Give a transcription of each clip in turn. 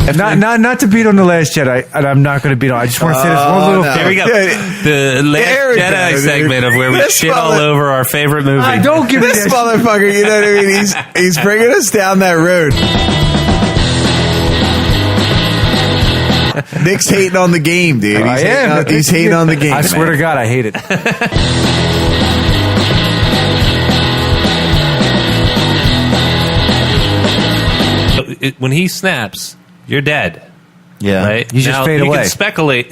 Not to beat on The Last Jedi, and I'm not going to beat on. I just want to say this one little. Here we go. The Last Jedi segment of where we shit all over our favorite movie. Don't give me This that. motherfucker, you know what I mean? He's bringing us down that road. Nick's hating on the game, dude. He's hating on the game. I swear to God, I hate it. When he snaps, you're dead. Yeah. Right? You just fade you away. Can speculate.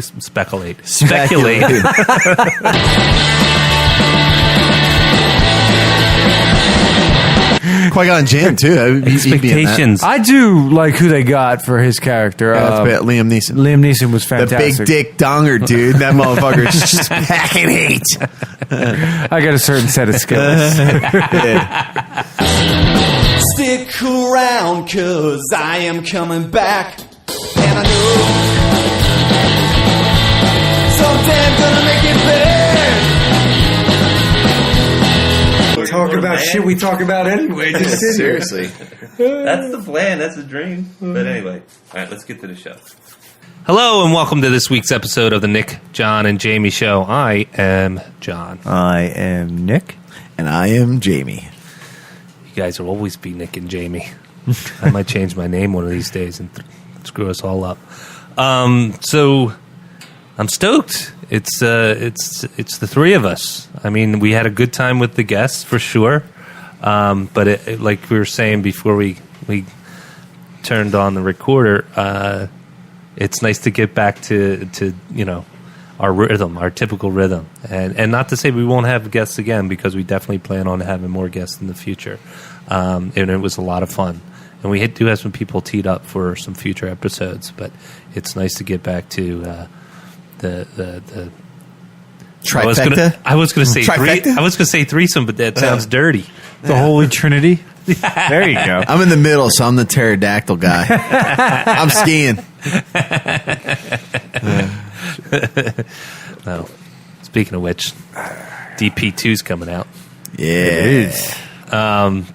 Qui-Gon Jinn, too. Expectations. I do like who they got for his character. That's bad. Liam Neeson. Liam Neeson was The fantastic. big dick donger, dude. That motherfucker is just packing heat. I got a certain set of skills. Stick around, cause I am coming back. And I know someday I'm gonna make it better. Talk about shit we talk about anyway. Just sit here. Seriously. That's the plan. That's the dream. But anyway, all right, let's get to the show. Hello and welcome to this week's episode of the Nick, John, and Jamie Show. I am John. I am Nick. And I am Jamie. You guys will always be Nick and Jamie. I might change my name one of these days and screw us all up. So I'm stoked. It's the three of us. I mean, we had a good time with the guests for sure. But it, like we were saying before we turned on the recorder, it's nice to get back to our rhythm, our typical rhythm, and not to say we won't have guests again, because we definitely plan on having more guests in the future. And it was a lot of fun, and we do have some people teed up for some future episodes. But it's nice to get back to the Trifecta? I was going to say Trifecta? I was going to say threesome, but that sounds dirty. The Holy Trinity. There you go. I'm in the middle, so I'm the pterodactyl guy. I'm skiing. No. Speaking of which, DP2's coming out. Yeah.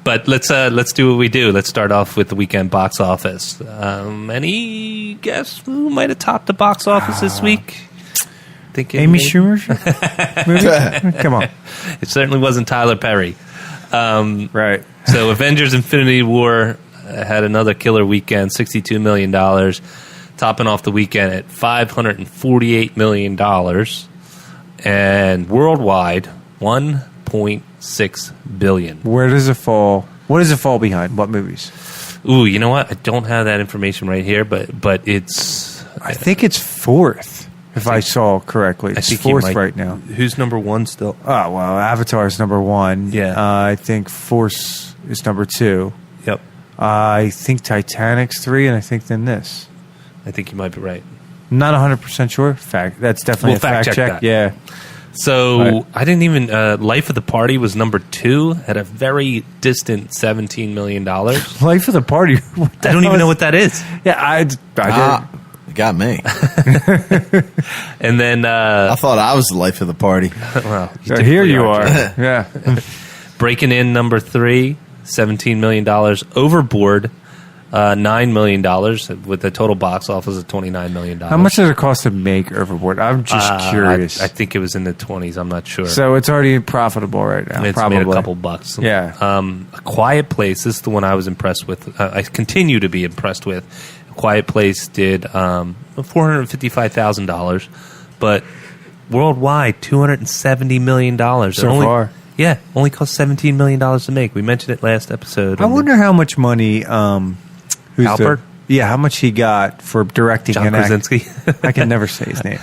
But let's do what we do. Let's start off with the weekend box office. Any guess who might have topped the box office this week? Thinking Amy Schumer movie? Come on. It certainly wasn't Tyler Perry. Right. So Avengers Infinity War had another killer weekend, $62 million, topping off the weekend at $548 million. And worldwide, $1.6 billion. Where does it fall? What does it fall behind? What movies? Ooh, you know what? I don't have that information right here, but it's... I think it's fourth, if I saw correctly. It's fourth right now. Who's number one still? Oh, well, Avatar is number one. Yeah. I think Force is number two. Yep. I think Titanic's three, and I think then this. I think you might be right. Not 100% sure. That's definitely We'll a fact check. that. Yeah. So Right. I didn't even... Life of the Party was number two at a very distant $17 million. Life of the Party. What the I don't hell even know is- what that is. Yeah, I did. You got me. And then... I thought I was the life of the party. well, So typically here you are. Yeah. Breaking in number three, $17 million. Overboard, $9 million, with the total box office of $29 million. How much does it cost to make Overboard? I'm just curious. I think it was in the 20s. I'm not sure. So it's already profitable right now. It's probably. made a couple bucks. Yeah. A Quiet Place, this is the one I was impressed with. I continue to be impressed with. A Quiet Place did $455,000, but worldwide, $270 million. So far. Yeah, only cost $17 million to make. We mentioned it last episode. I wonder how much money. Who's Halpert? How much he got for directing John and Krasinski. I can never say his name.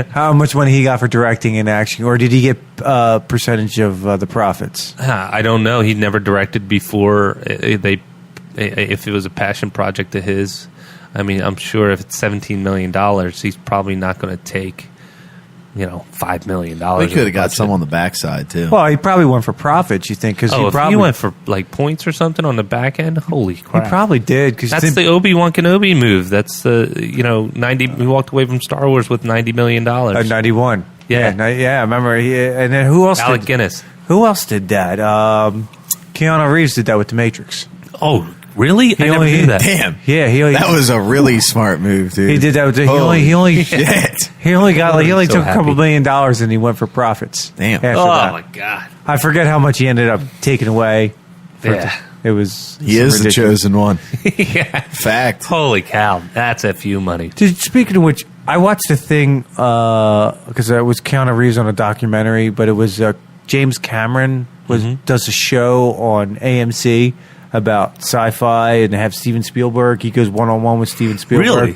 How much money he got for directing and acting, or did he get a percentage of the profits? I don't know. He never directed before. If it was a passion project of his, I mean, I'm sure if it's $17 million, he's probably not going to take, $5 million. We could have got some on the backside, too. Well, he probably went for profits. You think? Because Oh, he if probably you went for like points or something on the back end, holy crap! He probably did. Because That's the Obi-Wan Kenobi move. That's the 90. We walked away from Star Wars with $90 million. 91. Yeah. I remember. And then who else? Alec Guinness. Who else did that? Keanu Reeves did that with The Matrix. Oh, Really? I never only- knew that. Damn. Yeah, That was a really smart move, dude. he did that. He Holy only shit. he only got like he only So took a couple happy. $1 million and he went for profits. Damn. After Oh that. my god. I forget how much he ended up taking away. Yeah. It was. He is the ridiculous. chosen one. Yeah. Fact. Holy cow. That's FU money. Dude, speaking of which, I watched a thing because it was Keanu Reeves on a documentary, but it was James Cameron does a show on AMC about sci-fi and they have Steven Spielberg. He goes one-on-one with Steven Spielberg. Really?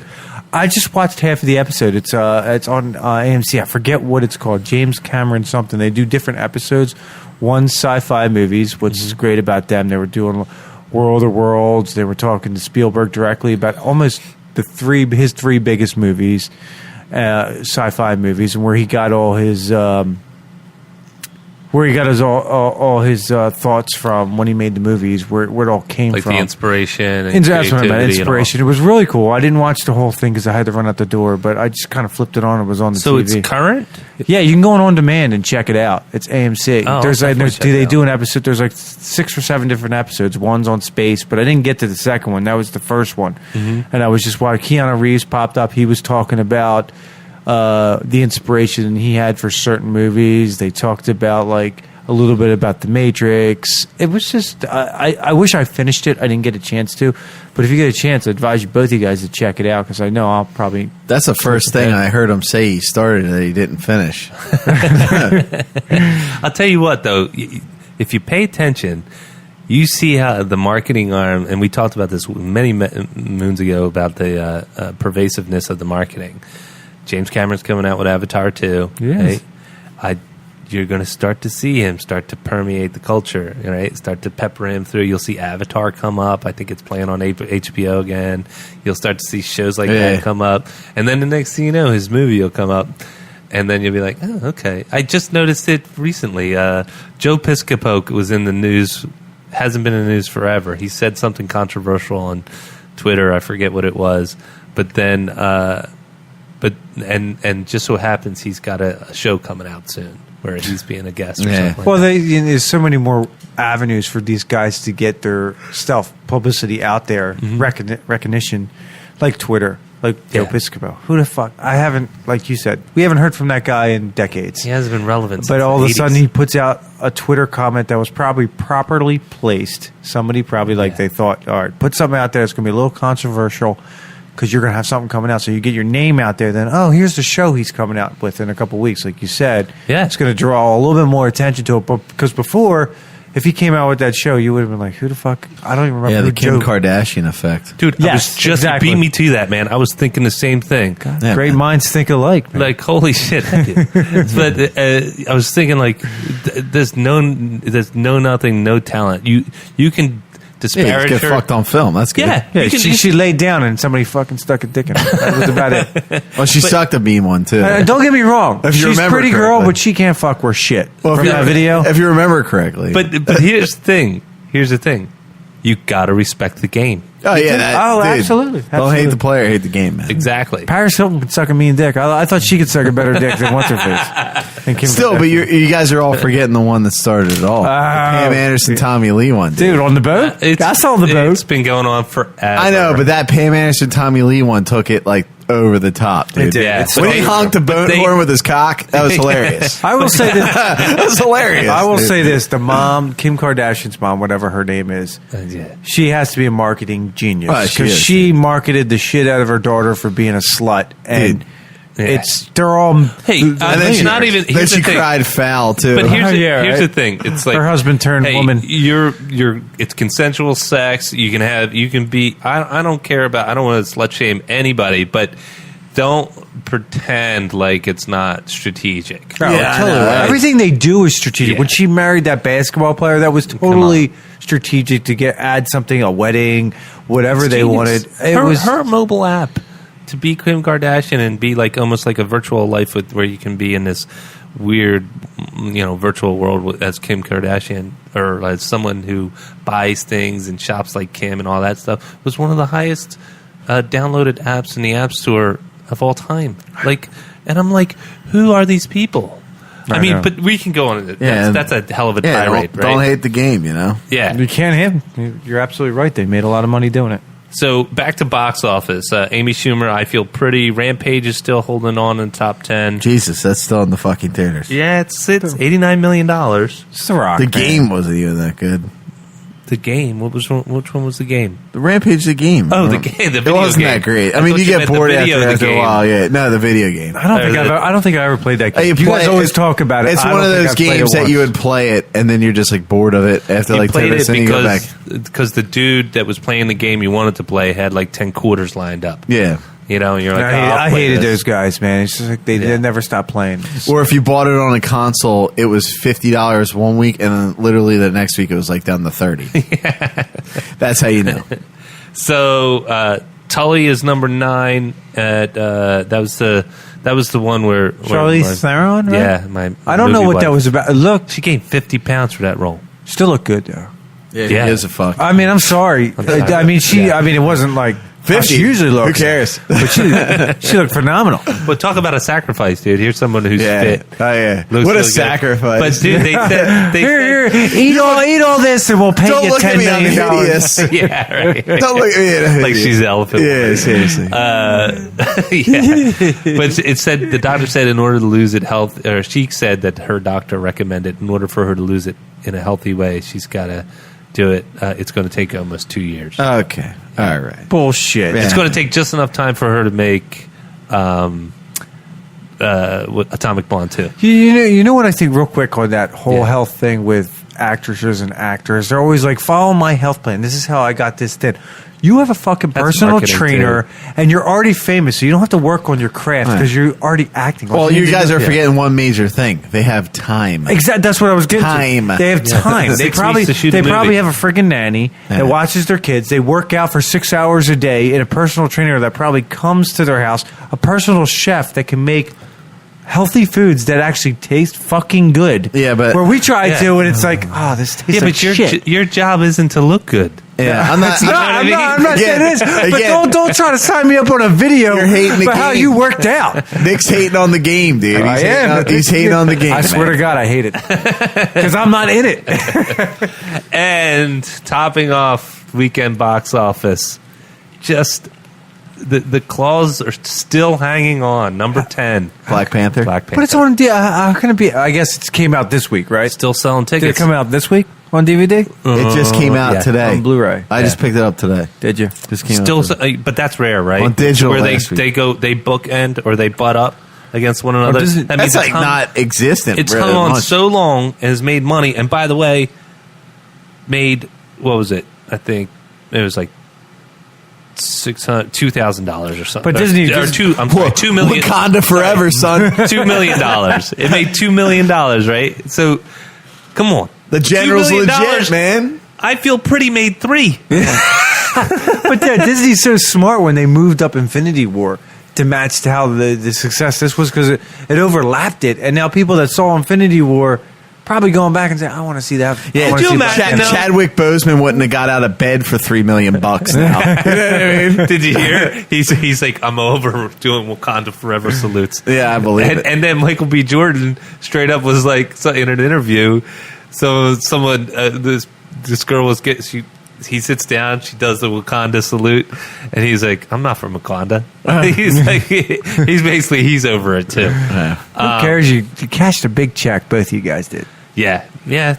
I just watched half of the episode. It's on AMC. I forget what it's called. James Cameron something. They do different episodes. One's sci-fi movies, which is great about them. They were doing World of Worlds. They were talking to Spielberg directly about almost his three biggest movies, sci-fi movies, and where he got all his all his thoughts from when he made the movies, where it all came Like from. the inspiration and That's what I meant. creativity and all. Inspiration. It was really cool. I didn't watch the whole thing because I had to run out the door, but I just kind of flipped it on. It was on the So TV. it's current? Yeah, you can go on demand and check it out. It's AMC. Oh, there's I'll like definitely check they it out. do an episode. There's like 6 or 7 different episodes. One's on space, but I didn't get to the second one. That was the first one, and I was just watching. Keanu Reeves popped up. He was talking about the inspiration he had for certain movies. They talked about like a little bit about The Matrix. It was just I wish I finished it. I didn't get a chance to, but if you get a chance, I advise you both you guys to check it out because I know I'll probably. That's the first thing I heard him say he started that he didn't finish. I'll tell you what, though, if you pay attention, you see how the marketing arm, and we talked about this many moons ago about the pervasiveness of the marketing. James Cameron's coming out with Avatar 2. Yes. Right? You're going to start to see him start to permeate the culture, right? Start to pepper him through. You'll see Avatar come up. I think it's playing on HBO again. You'll start to see shows like that come up. And then the next thing you know, his movie will come up. And then you'll be like, oh, okay. I just noticed it recently. Joe Piscopo was in the news, hasn't been in the news forever. He said something controversial on Twitter. I forget what it was. But then, and just so happens he's got a show coming out soon where he's being a guest or something. Well, there's so many more avenues for these guys to get their stuff, publicity out there, recognition, like Twitter, like Joe Piscopo. Who the fuck? I haven't, like you said, we haven't heard from that guy in decades. He hasn't been relevant since But all the of a 80s. sudden, he puts out a Twitter comment that was probably properly placed. Somebody probably they thought, all right, put something out there that's going to be a little controversial because you're going to have something coming out. So you get your name out there. Then, oh, here's the show he's coming out with in a couple weeks. Like you said, Yeah. it's going to draw a little bit more attention to it. But because before, if he came out with that show, you would have been like, who the fuck? I don't even remember. Yeah, who the Kim Joe- Kardashian effect. Dude, I Yes, was just exactly. beat me to that, man. I was thinking the same thing. Yeah, Great man. minds think alike, man. Like, holy shit. I did. But I was thinking, like, there's no nothing, no talent. You can Yeah, disparage just get her. fucked on film. That's good. Yeah. yeah, you can- she laid down and somebody fucking stuck a dick in her. That was about it. Well, she sucked a beam one too. Don't get me wrong. If you She's a remember pretty girl, correctly. but she can't fuck worth shit. Well, From that video. if you remember correctly. But here's the thing. You got to respect the game. oh yeah, Oh, dude, absolutely. Don't hate Absolutely. the player, hate the game, man. Exactly. Paris Hilton could suck a mean dick. I thought she could suck a better dick than what's her face. And Kim Still, but Kardashian. you guys are all forgetting the one that started it all. The Pam Anderson, Tommy Lee one. Dude, on the boat? I saw the It's boat. been going on forever. I know, but that Pam Anderson, Tommy Lee one took it like over the top, dude. It did. Yeah, It's When so- he honked the boat they- horn with his cock, that was hilarious. I will say that. That was hilarious. I will dude. say this: the mom, Kim Kardashian's mom, whatever her name is, Yeah. she has to be a marketing genius Oh, she because is, she marketed the shit out of her daughter for being a slut, and Yeah. they're all. Hey, And then it's she, not even. then Here's she the thing. cried foul too. But here's Yeah, here's right. the thing. It's like Her husband turned hey, woman. You're it's consensual sex. You can be. I don't care about. I don't want to slut shame anybody, but don't pretend like it's not strategic. Oh, Yeah, I totally. know, right? Everything they do is strategic. Yeah. When she married that basketball player, that was totally strategic to add something, a wedding, whatever they wanted. It was her mobile app to be Kim Kardashian and be like almost like a virtual life where you can be in this weird, virtual world as Kim Kardashian or as someone who buys things and shops like Kim and all that stuff was one of the highest downloaded apps in the App Store of all time. Like, and I'm like, who are these people? I mean, but we can go on. That's a hell of a tirade, right? Don't hate the game, you know? Yeah. You can't hit. You're absolutely right. They made a lot of money doing it. So back to box office. Amy Schumer, I Feel Pretty. Rampage is still holding on in the top 10. Jesus, that's still in the fucking theaters. Yeah, it's $89 million. It's The Rock. The game wasn't even that good. The game. Which one was the game? The Rampage, the game. Oh, the game. The video It wasn't game. that great. I I mean, thought you you get meant the bored video of the after a game. while. Yeah, no, the video game. I don't think I ever played that game. You play guys always it- talk about it. It's I one of don't think those I've played games it that you once. would play it, and then you're just like bored of it after You like 10 played minutes, it and you go back. because the dude that was playing the game you wanted to play had like 10 quarters lined up. Yeah. You know, and you're like, I hated this. those guys, man. It's just like they never stop playing. Or if you bought it on a console, it was $50 one week, and then literally the next week it was like down to 30. That's how you know. So Tully is number 9. At that was the one where Charlize Theron, right? Yeah, I don't know movie what wife. that was about. Look, She gained 50 pounds for that role. still look good though. Yeah, Yeah. he is a fuck. I mean, I'm sorry. I mean, it wasn't like 50. she usually looks. Who cares? But she looked phenomenal. But talk about a sacrifice, dude. Here's someone who's Yeah. fit. Oh, yeah. Looks What a really good. sacrifice. But dude, they said Here, eat all this, and we'll pay Don't you look at $10 me, I'm million. hideous. yeah, right. Don't look at me. Like she's the elephant. Yeah, seriously. Yeah. But it said the doctor said in order to lose it she said that her doctor recommended in order for her to lose it in a healthy way, she's got to do it. It's going to take almost 2 years. Okay. All right. Bullshit. Yeah. It's going to take just enough time for her to make Atomic Blonde 2. You know what I think real quick on that whole health thing with actresses and actors? They're always like, follow my health plan. This is how I got this thin. You have a fucking That's personal marketing, trainer, and you're already famous, so you don't have to work on your craft because you're already acting. Well, you guys are forgetting one major thing. They have time. Exactly. That's what I was getting Time. to. They have time. They 6 probably weeks to shoot a probably movie. have a freaking nanny that watches their kids. They work out for 6 hours a day, and a personal trainer that probably comes to their house, a personal chef that can make healthy foods that actually taste fucking good. Yeah, but- where we try Yeah. to, and it's like, oh, this tastes Yeah, like but shit. your job isn't to look good. Yeah, I'm not. No, I'm not saying it is, but Again. don't try to sign me up on a video You're hating the about how game. you worked out. Nick's hating on the game, dude. I am. He's hating on the game. I swear man. to God, I hate it because I'm not in it. And topping off weekend box office, just the claws are still hanging on. Number 10, Black Panther. Black Panther. But it's on. How can it be? I guess it came out this week, right? still selling Did it tickets. come out this week on DVD? It just came out yeah. today On Blu-ray. I just picked it up today. Did you? Just came Still, out today. but that's rare, right? On digital where last week. they bookend or they butt up against one another. does it- That means That's like hung- not existent. It's really hung on much. so long and has made money. And by the way, made what was it? I think it was like $2,000 or something. But Disney- or two. I'm sorry, $2 million. Wakanda forever, son. $2 million. It made $2 million, right? So, come on. The general's $2 million, legit, man. I Feel Pretty made 3. But Disney's so smart when they moved up Infinity War to match to how the success this was because it overlapped it, and now people that saw Infinity War probably going back and say, I want to see that. I Yeah, wanna could you see Black imagine Panther." now- Chadwick Boseman wouldn't have got out of bed for $3 million now. You know what I mean? Did you hear? He's like, I'm over doing Wakanda Forever salutes. Yeah, I believe it. And then Michael B. Jordan straight up was like, so in an interview, so someone, this girl was he sits down, she does the Wakanda salute, and he's like, I'm not from Wakanda. He's like, he's over it too. Who cares? You cashed a big check. Both of you guys did. Yeah,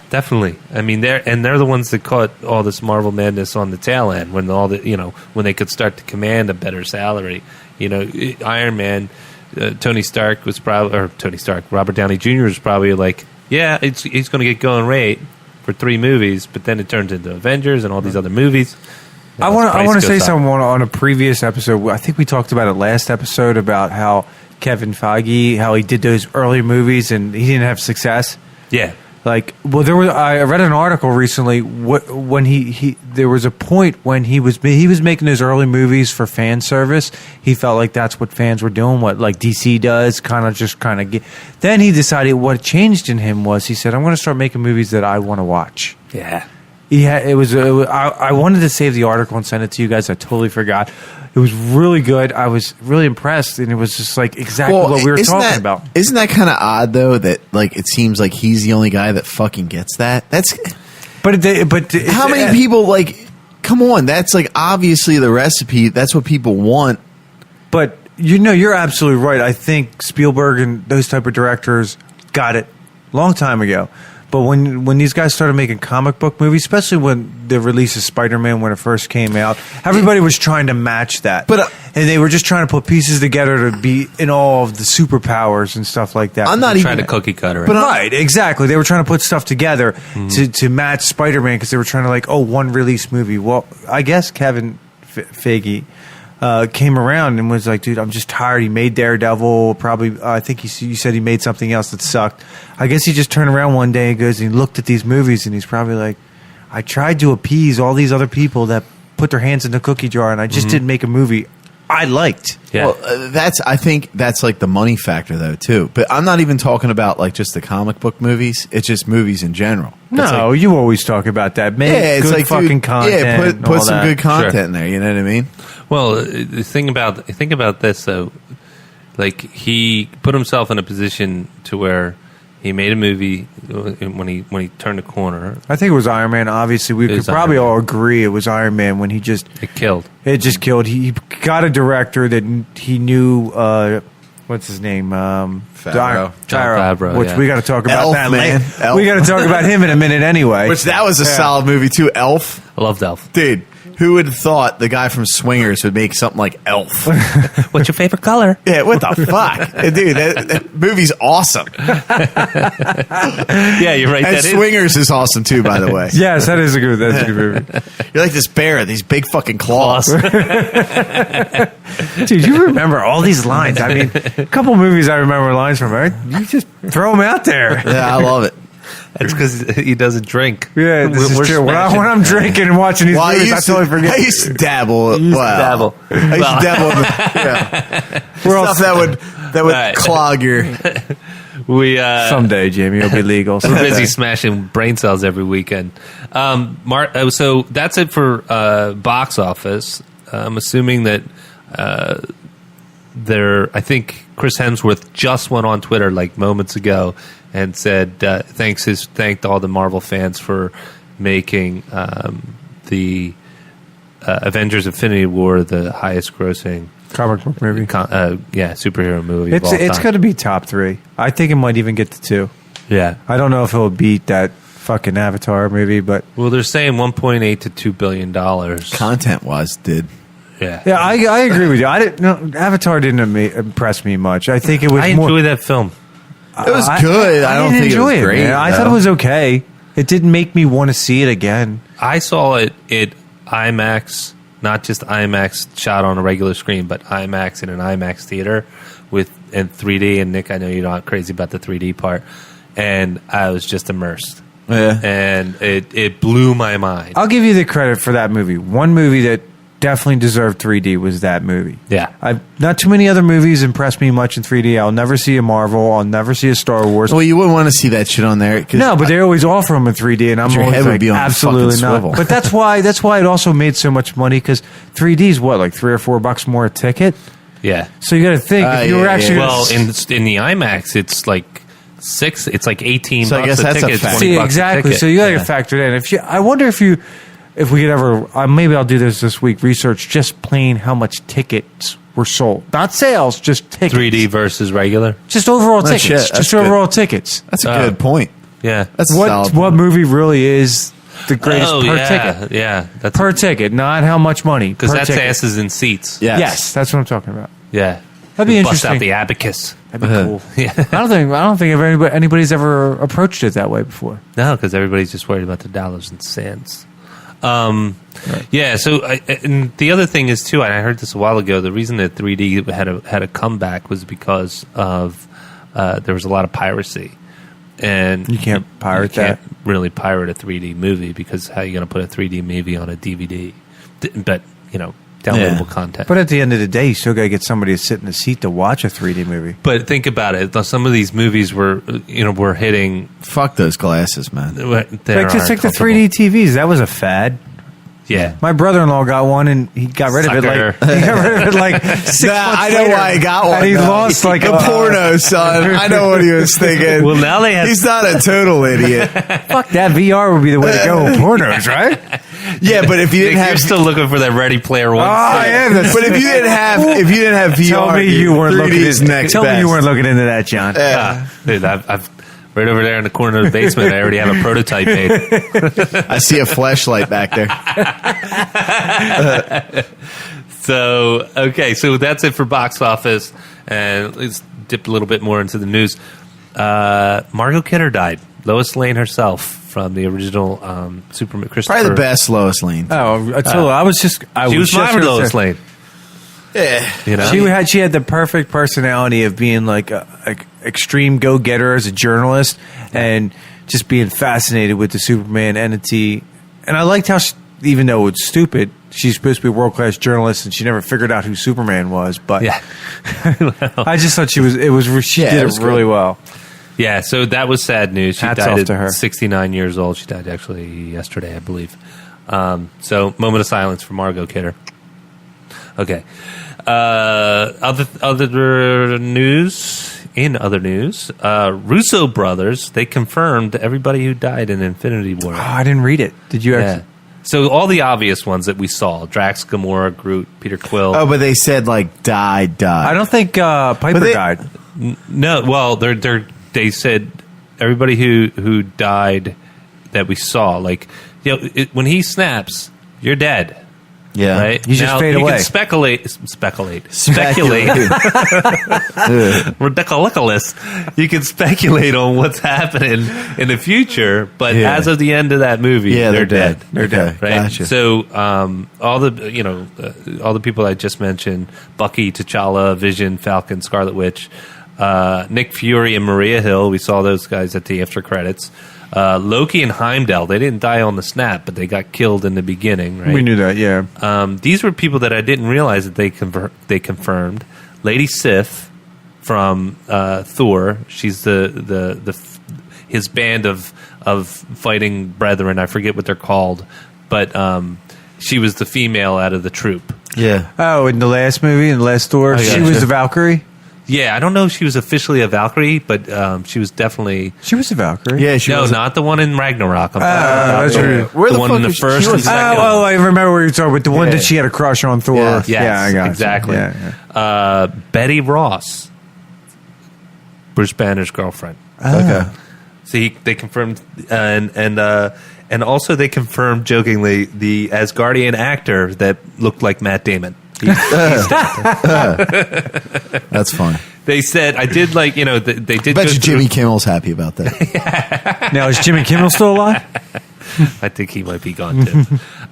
definitely. I mean, they're the ones that caught all this Marvel madness on the tail end when when they could start to command a better salary. Iron Man, Robert Downey Jr. was probably like, yeah, he's going to get going rate for 3 movies, but then it turns into Avengers and all these other movies. I want to say something on a previous episode. I think we talked about it last episode about how Kevin Feige, how he did those early movies and he didn't have success. Yeah. Like, well, I read an article recently when there was a point when he was making those early movies for fan service. He felt like that's what fans were doing, what like DC does, kind of get. Then he decided what changed in him was he said, I'm going to start making movies that I want to watch. Yeah. I wanted to save the article and send it to you guys. I totally forgot. It was really good. I was really impressed, and it was just like exactly what we were talking about. Isn't that kind of odd though? That like it seems like he's the only guy that fucking gets that. That's But how many people like. Come on, that's like obviously the recipe. That's what people want. But you're absolutely right. I think Spielberg and those type of directors got it a long time ago. But when these guys started making comic book movies, especially when the release of Spider-Man when it first came out, everybody was trying to match that. And they were just trying to put pieces together to be in all of the superpowers and stuff like that. I'm not Trying even to cookie cutter it. But right, exactly. They were trying to put stuff together to match Spider-Man because they were trying to one release movie. Well, I guess Kevin Feige came around and was like, dude, I'm just tired. He made Daredevil. Probably, I think you said he made something else that sucked. I guess he just turned around one day and goes and he looked at these movies and he's probably like, I tried to appease all these other people that put their hands in the cookie jar and I just didn't make a movie I liked. Yeah. Well, I think that's like the money factor though too. But I'm not even talking about like just the comic book movies. It's just movies in general. No, you always talk about that. Make good like, fucking dude, content. Yeah, put all some that. good content Sure. in there. You know what I mean? Well, think about this though. Like he put himself in a position to where he made a movie when he turned a corner. I think it was Iron Man. Obviously, we could probably all agree it was Iron Man when he just It killed. It just killed. He got a director that he knew. What's his name? Favreau. John Favreau, Which yeah. we got to talk about Elf, that man. later. Elf. We got to talk about him in a minute anyway. Which that was a solid movie too. Elf, I loved Elf. dude. Who would have thought the guy from Swingers would make something like Elf? What's your favorite color? Yeah, what the fuck, dude? That movie's awesome. Yeah, you're right. And That is. Swingers is awesome too, by the way. Yes, that's a good movie. You're like this bear, these big fucking claws. Dude, you remember all these lines. I mean, a couple movies I remember lines from, right? You just throw them out there. Yeah, I love it. It's because he doesn't drink. Yeah, this We're is true. When smashing. I'm drinking and watching these Well, movies, I totally forget. I used to dabble. dabble. I used to dabble in the stuff that would Right. clog your. We Someday, Jamie, it'll be legal. we're busy smashing brain cells every weekend. So that's it for box office. I'm assuming that I think Chris Hemsworth just went on Twitter like moments ago and said thanked all the Marvel fans for making the Avengers: Infinity War the highest grossing Comic book movie. superhero movie. of all It's time. going to be top 3. I think it might even get to 2. Yeah. I don't know if it'll beat that fucking Avatar movie, but Well, they're saying $1.8 to $2 billion. Content wise, did. Yeah. yeah, I agree with you. Avatar didn't impress me much. I think it was I more. enjoy that film. It was good. I don't didn't think it enjoy was great. man. I thought it was okay. It didn't make me want to see it again. I saw it IMAX, not just IMAX shot on a regular screen, but IMAX in an IMAX theater in 3D. And Nick, I know you're not crazy about the 3D part, and I was just immersed. Yeah. And it blew my mind. I'll give you the credit for that movie. One movie that definitely deserved 3D was that movie. Yeah. Not too many other movies impressed me much in 3D. I'll never see a Marvel. I'll never see a Star Wars. Well, you wouldn't want to see that shit on there. 'Cause No, but they always offer them in 3D, and I'm Your always head would like, be on the absolutely fucking not. swivel. But that's why it also made so much money because 3D is what, like $3 or $4 more a ticket. Yeah. So you got to think if you were yeah, actually yeah. Well, in the IMAX, it's like it's like 18 So I bucks guess a that's a ticket. fact. 20 see bucks a exactly. ticket. So you got to factor it in. I wonder if we could ever maybe I'll do this week. Research just plain how much tickets were sold, not sales, just tickets. 3D versus regular. just overall No tickets. shit, that's Just good. overall tickets. That's a good point. Yeah. That's a solid What point. movie really is the greatest per ticket? Yeah. That's Per ticket, not how much money. because per that's ticket. asses in seats. Yes. That's what I'm talking about. Yeah. That'd be Bust out interesting. the abacus. That'd be cool. Yeah. I don't think anybody's ever approached it that way before. No, because everybody's just worried about the dollars and cents. Yeah. So, and the other thing is too. And I heard this a while ago. The reason that 3D had a comeback was because of there was a lot of piracy, and You can't pirate you can't really pirate a 3D movie because how are you going to put a 3D movie on a DVD? But downloadable Yeah. content. But at the end of the day, you still got to get somebody to sit in the seat to watch a 3D movie. But think about it. Some of these movies were hitting. Fuck those glasses, man. Like just like the 3D TVs, that was a fad. Yeah. My brother-in-law got one, and he got rid of it. Sucker. Like he got rid of it like 6 Nah, months I know later. why he got one. And he though. lost like a porno, son. I know what he was thinking. Well, now they have. He's not a total idiot. Fuck that VR would be the way to go with pornos, right? Yeah, but if you Nick, didn't you're have, still looking for that Ready Player One. I am. but if you didn't have VR, Tell me you weren't 3D looking. is next Tell me best. you weren't looking into that, John. Dude, I've right over there in the corner of the basement. I already have a prototype made. I see a flashlight back there. So that's it for box office, and let's dip a little bit more into the news. Margot Kidder died. Lois Lane herself from the original Superman. Christopher. Probably the best Lois Lane. Oh, I was just. She was my Lois Lane. Yeah. You know, She had the perfect personality of being like a extreme go getter as a journalist, and just being fascinated with the Superman entity. And I liked how, even though it's stupid, she's supposed to be a world class journalist, and she never figured out who Superman was. But yeah. I just thought she did it it was really good. well. Yeah, so that was sad news. She Hats died off at to her. 69 years old. She died actually yesterday, I believe. So, moment of silence for Margot Kidder. Okay. Other news. In other news, Russo brothers, they confirmed everybody who died in Infinity War. Oh, I didn't read it. Did you? Yeah. Actually? So all the obvious ones that we saw: Drax, Gamora, Groot, Peter Quill. Oh, but they said like died. I don't think Piper they- died. No, well, they said everybody who died that we saw, like, when he snaps, you're dead. Yeah. Right? You just fade you away. Can speculate. Ridiculous. You can speculate on what's happening in the future, but Yeah. as of the end of that movie, Yeah, they're dead. They're dead. Right. Gotcha. So all the people I just mentioned: Bucky, T'Challa, Vision, Falcon, Scarlet Witch, Nick Fury, and Maria Hill. We saw those guys at the after credits. Loki and Heimdall, they didn't die on the snap, but they got killed in the beginning. Right? We knew that. Yeah. These were people that I didn't realize that they confirmed. Lady Sif from Thor. She's his band of fighting brethren. I forget what they're called, but she was the female out of the troop. Yeah. Oh, in the last movie, in the last Thor, yeah. she was the Valkyrie. Yeah, I don't know if she was officially a Valkyrie, but she was definitely. She was the Valkyrie. Yeah. She No, was not the one in Ragnarok. I'm talking that's about right. Where the the one fuck in the is she? first She and was- second. Oh, I remember what you're talking about. The one Yeah. that she had a crush on Thor. Yeah. Yeah, I got you. exactly. Yeah. Betty Ross, Bruce Banner's girlfriend. Okay. See, they confirmed, and also they confirmed jokingly the Asgardian actor that looked like Matt Damon. That's fun. They said I did they did. I go bet you through- Jimmy Kimmel's happy about that. Now, is Jimmy Kimmel still alive? I think he might be gone too.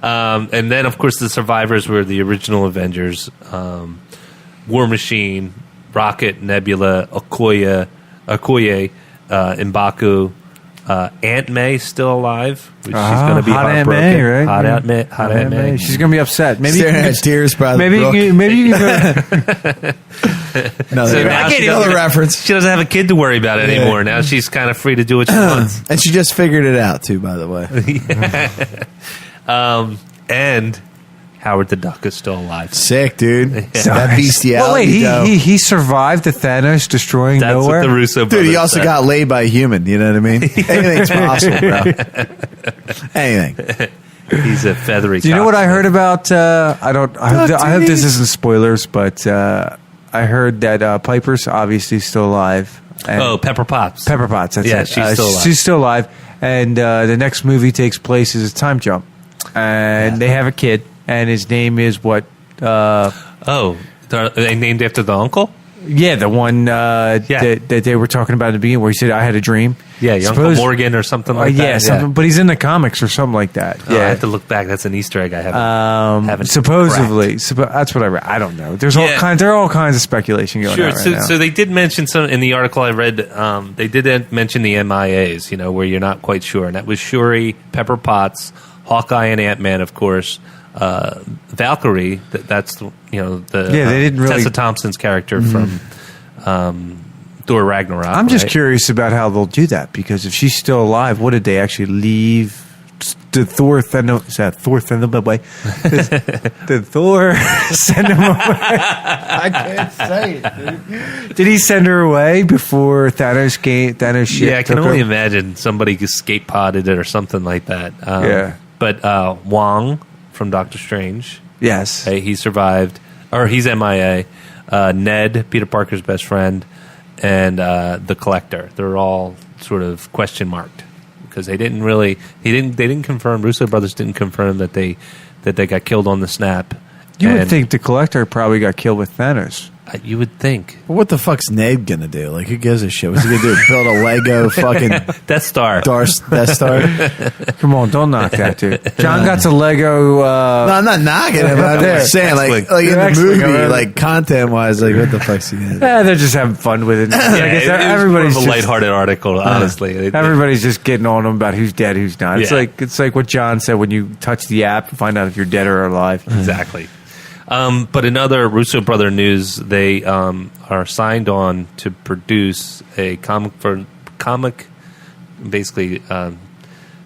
And then, of course, the survivors were the original Avengers: War Machine, Rocket, Nebula, Okoye, M'Baku. Aunt May still alive, which she's going to be hot Aunt heartbroken. May, right? Hot Yeah. Aunt May. She's gonna be upset. Maybe Staring at tears by the maybe brook. maybe you can go. No, So now she another doesn't- reference. She doesn't have a kid to worry about anymore. Now she's kind of free to do what she wants. And she just figured it out too, by the way. And Howard the Duck is still alive. Sick, dude. That Well, bestiality. wait, he survived the Thanos destroying That's nowhere. what the Russo brothers Dude, he also said. got laid by a human. You know what I mean? Anything's possible, bro. Anything. He's a feathery. Do you know what I cocksmith. heard about? I hope this isn't spoilers, but I heard that Piper's obviously still alive. And Oh, Pepper Potts. Pepper Potts. That's Yeah, it. she's still alive. She's still alive, and the next movie takes place as a time jump, and they have a kid, and his name is what? Oh, they named after the uncle? Yeah, the one that they were talking about in the beginning, where he said, "I had a dream." Yeah, your Uncle Morgan or something like that. Yeah, something, but he's in the comics or something like that. Oh, I Yeah, have to look back. That's an Easter egg I haven't supposedly. That's what I read. I don't know. There are all kinds of speculation going Sure. on right now. So they did mention some in the article I read. They did mention the MIAs, where you're not quite sure, and that was Shuri, Pepper Potts, Hawkeye, and Ant-Man, of course. Valkyrie. That's the they didn't really- Tessa Thompson's character from Thor Ragnarok. I'm just right? curious about how they'll do that, because if she's still alive, what did they actually leave? Did Thor send him away? Did Thor send him away? I can't say it, dude. Did he send her away before Thanos shit? Yeah, I can took only her? imagine somebody escape potted it or something like that. Yeah. But Wong from Doctor Strange, Yes. he survived, or he's MIA. Ned, Peter Parker's best friend, and the Collector. They're all sort of question marked because they didn't confirm. Russo brothers didn't confirm that they got killed on the snap. You would And, think the Collector probably got killed with Thanos. you would think. What the fuck's Ned gonna do? Like, who gives a shit? What's he gonna do? Build a Lego fucking Death Star. Death Star? Come on, don't knock that, dude. John got a Lego. No, I'm not knocking him. I'm just saying, like in the X-Wing, movie, right? like content wise, like what the fuck's he gonna do? They're just having fun with it. Yeah, I guess it was everybody's more of a just- lighthearted article, honestly. Everybody's just getting on them about who's dead, who's not. Yeah. It's like what John said when you touch the app and find out if you're dead or alive. Exactly. But in other Russo brother news, they are signed on to produce a comic. Basically,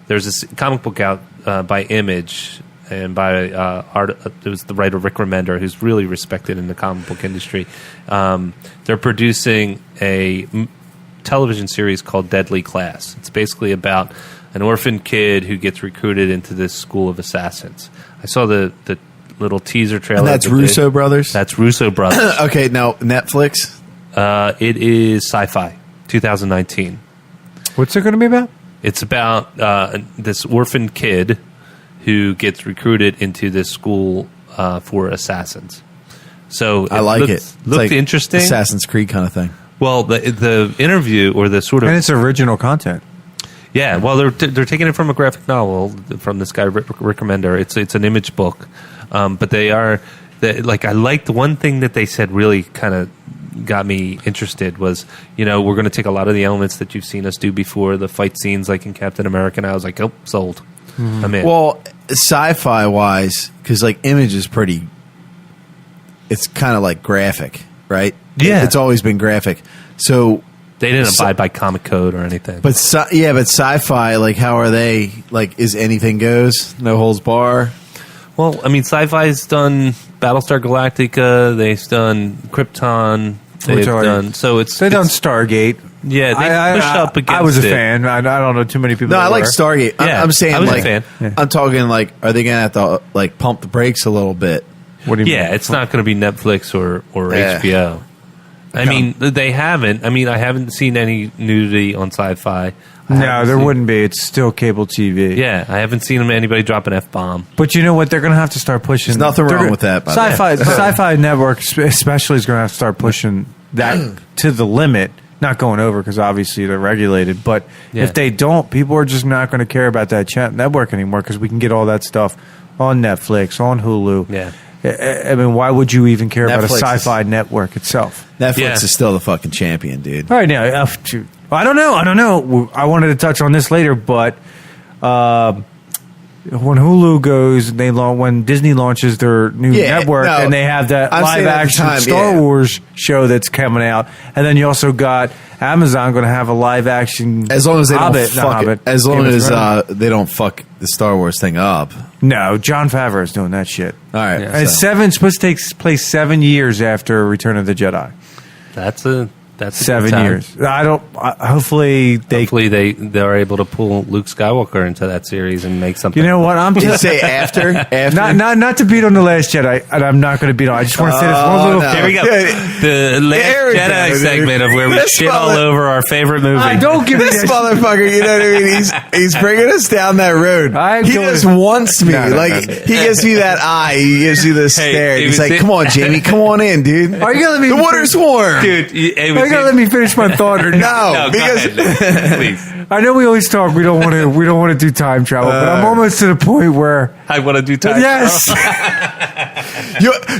there's this comic book out by Image and by it was the writer Rick Remender, who's really respected in the comic book industry. They're producing a television series called Deadly Class. It's basically about an orphan kid who gets recruited into this school of assassins. I saw the little teaser trailer. And that's that they- Russo brothers. That's Russo brothers. Okay, now Netflix. It is sci-fi, 2019. What's it going to be about? It's about this orphan kid who gets recruited into this school for assassins. So I like looked, it. It's Looked like interesting. Assassin's Creed kind of thing. Well, the interview or the sort of And it's original content. yeah. Well, they're taking it from a graphic novel from this guy Rick Remender. It's an Image book, but I liked one thing that they said really kind of got me interested was, we're going to take a lot of the elements that you've seen us do before, the fight scenes like in Captain America, and I was like, oh, sold. I'm in. Well, sci-fi wise, because like Image is pretty. It's kind of like graphic, right? Yeah. It's always been graphic. So, they didn't abide by comic code or anything. but sci-fi, like, how are they? Like, is anything goes? No holds bar. Well, I mean, Sci-Fi's done Battlestar Galactica. They've done Krypton. They've done Stargate. Yeah, they pushed up against. I was a it. fan. I don't know too many people. No, that I like were. Stargate. Yeah, I'm saying I was a like fan. I'm talking like, are they gonna have to like pump the brakes a little bit? What do you Yeah, mean? it's not going to be Netflix or Yeah. HBO. I mean, they haven't. I mean, I haven't seen any nudity on Sci-Fi. No, there wouldn't be. It's still cable TV. Yeah, I haven't seen anybody drop an F-bomb. But you know what? They're going to have to start pushing. There's nothing they're wrong gonna- with that, by the way. Sci-Fi Network especially is going to have to start pushing that to the limit. Not going over because obviously they're regulated. But Yeah. if they don't, people are just not going to care about that network anymore because we can get all that stuff on Netflix, on Hulu. Yeah. I mean, why would you even care about a Netflix is- Sci-Fi network itself? Netflix Yeah. is still the fucking champion, dude. All right, now, I don't know. I wanted to touch on this later, but when Hulu goes, when Disney launches their new Yeah, network, no, and they have that I'm saying live at the action time, Star yeah. Wars show that's coming out, and then you also got Amazon going to have a live action. As long as they Hobbit, don't fuck Hobbit, it. As long Game of as Thrones. they don't fuck the Star Wars thing up. No, Jon Favreau is doing that shit. All right. And it's supposed to take place 7 years after Return of the Jedi. That's a 7 good time. years. Hopefully Hopefully they're able to pull Luke Skywalker into that series and make something. You know what? I'm Did you just say after? not to beat on the Last Jedi, and I'm not going to beat on. I just want to say this one little. no. Here we go. The Last There we Jedi go, dude. segment of where we This shit all mother- over our favorite movie. I don't give a This shit. motherfucker, you know what I mean? He's bringing us down that road. I'm He going- just wants me. No, no, like, no. he gives me that eye. He gives you the stare. it He's was like, it- come on, Jamie. Come on in, dude. Are you gonna let me? The water's warm. Dude, it Are was you gonna let me finish my thought or No, No, because go ahead. Please. I know we always talk. We don't want to do time travel, but I'm almost to the point where I want to do time. yes.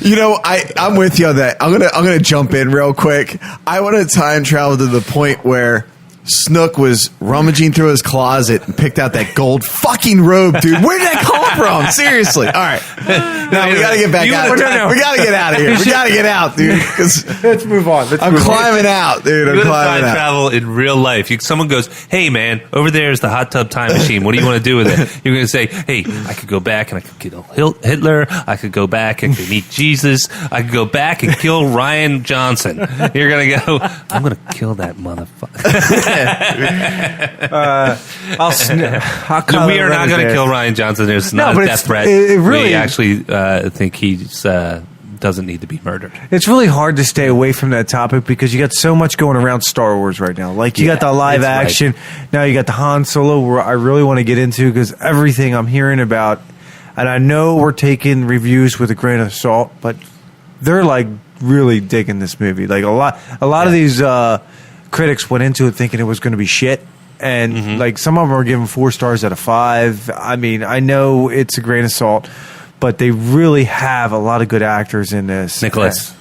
you know, I'm with you on that. I'm gonna jump in real quick. I want to time travel to the point where Snook was rummaging through his closet and picked out that gold fucking robe, dude. Where did that come from? Seriously. All right. Now we got to get back out. no. We got to get out of here. We got to get out, dude. 'Cause Let's move on. I'm climbing out, dude. I'm You're gonna climbing time out. travel in real life. Someone goes, "Hey, man, over there is the hot tub time machine. What do you want to do with it?" You're going to say, "Hey, I could go back and I could kill Hitler. I could go back and meet Jesus. I could go back and kill Ryan Johnson." You're going to go, "I'm going to kill that motherfucker." I'll No, we are not going to kill Ryan Johnson. There's not but a death threat. it really- we actually think he's doesn't need to be murdered. It's really hard to stay away from that topic because you got so much going around Star Wars right now. Like you got the live it's right. action, now you got the Han Solo, where I really want to get into because everything I'm hearing about, and I know we're taking reviews with a grain of salt, but they're like really digging this movie. Like a lot of these critics went into it thinking it was going to be shit. And like some of them are giving 4 stars out of 5. I mean, I know it's a grain of salt, but they really have a lot of good actors in this. Nicholas,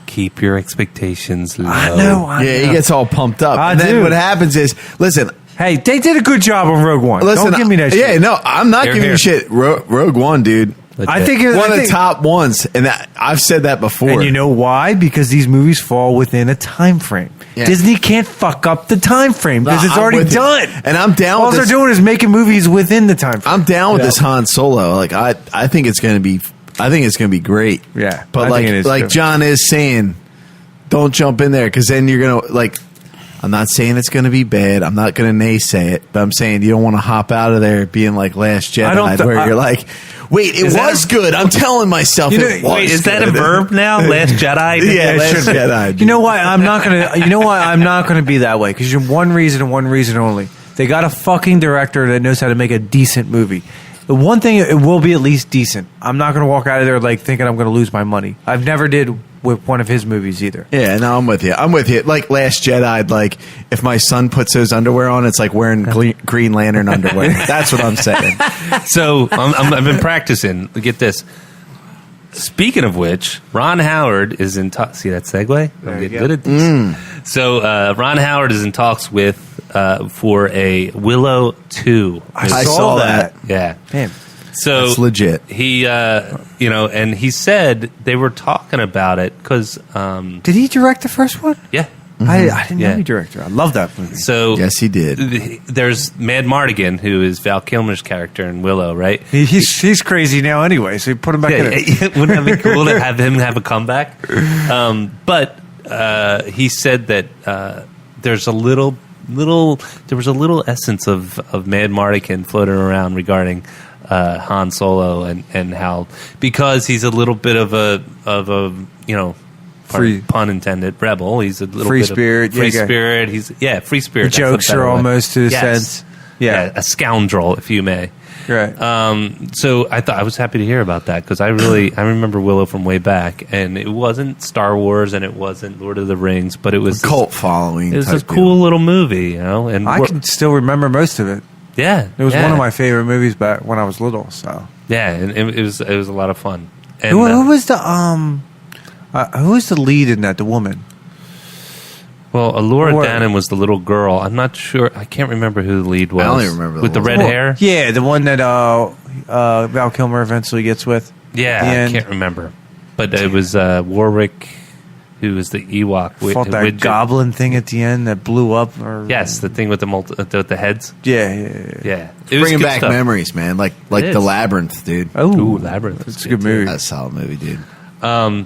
keep your expectations low. I know. Yeah, he gets all pumped up. I And then do. what happens is, listen, Hey, they did a good job on Rogue One. listen. Don't give me that shit. Yeah, no, I'm not Here, giving here. you shit. Rogue One, dude. I think it- One I of the think- top ones. And I've said that before. And you know why? Because these movies fall within a time frame. Yeah. Disney can't fuck up the time frame because it's I'm already with you. done. And I'm down All with they're this. doing is making movies within the time frame. I'm down with this Han Solo. Like I think it's going to be. I think it's going to be great. Yeah, but I think it is like too. John is saying, don't jump in there because then you're going to like. I'm not saying it's going to be bad. I'm not going to naysay it, but I'm saying you don't want to hop out of there being like Last I don't Jedi, where you're like, wait, it Is that was good. I'm telling myself You know- it was. Wait, is that a good. verb now? Last Jedi? Yeah, it Last should be. Jedi. You know why I'm not gonna? You know why I'm not gonna be that way? Because you're one reason and one reason only. They got a fucking director that knows how to make a decent movie. The one thing, it will be at least decent. I'm not gonna walk out of there like thinking I'm gonna lose my money. I've never did with one of his movies either. Yeah, no, I'm with you. I'm with you. Like Last Jedi, like if my son puts his underwear on, it's like wearing Green Lantern underwear. That's what I'm saying. So I've been practicing. Get this. Speaking of which, Ron Howard is in talks. See that segue? I'm you getting go. good at this. So Ron Howard is in talks with for a Willow 2. I saw that. Yeah. Damn. So That's legit. He, and he said they were talking about it because, Did he direct the first one? yeah. I didn't Yeah. know he directed. I love that movie. So Yes, he did. There's Mad Mardigan, who is Val Kilmer's character in Willow, right? He's crazy now anyway, so you put him back in it. Wouldn't that be cool to have him have a comeback? But he said that there's a little essence of Mad Mardigan floating around regarding Han Solo and how, because he's a little bit of a Free- pun intended, rebel. He's a little Free bit spirit, of free yeah, spirit. He's free spirit. The That's jokes better are way. almost to the Yes. sense. Yeah. A scoundrel, if you may. Right. So I was happy to hear about that because I remember Willow from way back, and it wasn't Star Wars and it wasn't Lord of the Rings, but it was Cult following. It was type a cool little movie, you know. And I can still remember most of it. yeah, It was yeah. one of my favorite movies back when I was little. So yeah, and it was a lot of fun. And, who was the lead in that? The woman. well, Allura Or- Dannon was the little girl. I'm not sure. I can't remember who the lead was. I don't even remember with the the red little- hair. Yeah, the one that Val Kilmer eventually gets with. Yeah, At the I end. can't remember, but it was Warwick, who was the Ewok. Fought that widget. goblin thing at the end that blew up. Or, Yes, the thing with the heads. Yeah. Yeah, it was Bringing good back stuff. memories, man. Like It the is. Labyrinth, dude. Oh, Ooh, Labyrinth. It's a good movie. That's a solid movie, dude.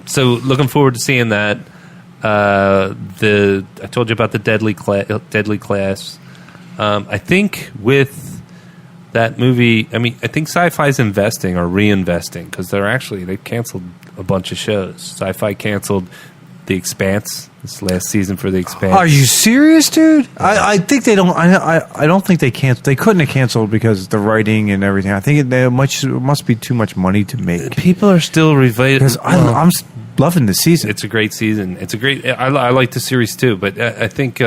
So looking forward to seeing that. I told you about the Deadly Class. I think with that movie, I think Sci-Fi's investing or reinvesting because they canceled a bunch of shows. Sci-Fi canceled The Expanse this last season for The Expanse. Are you serious, dude? I think they don't. I don't think they canceled. They couldn't have canceled because of the writing and everything. I think it must be too much money to make. People are still reviving. Because I'm loving the season. It's a great season. It's a great. I like the series too, but I think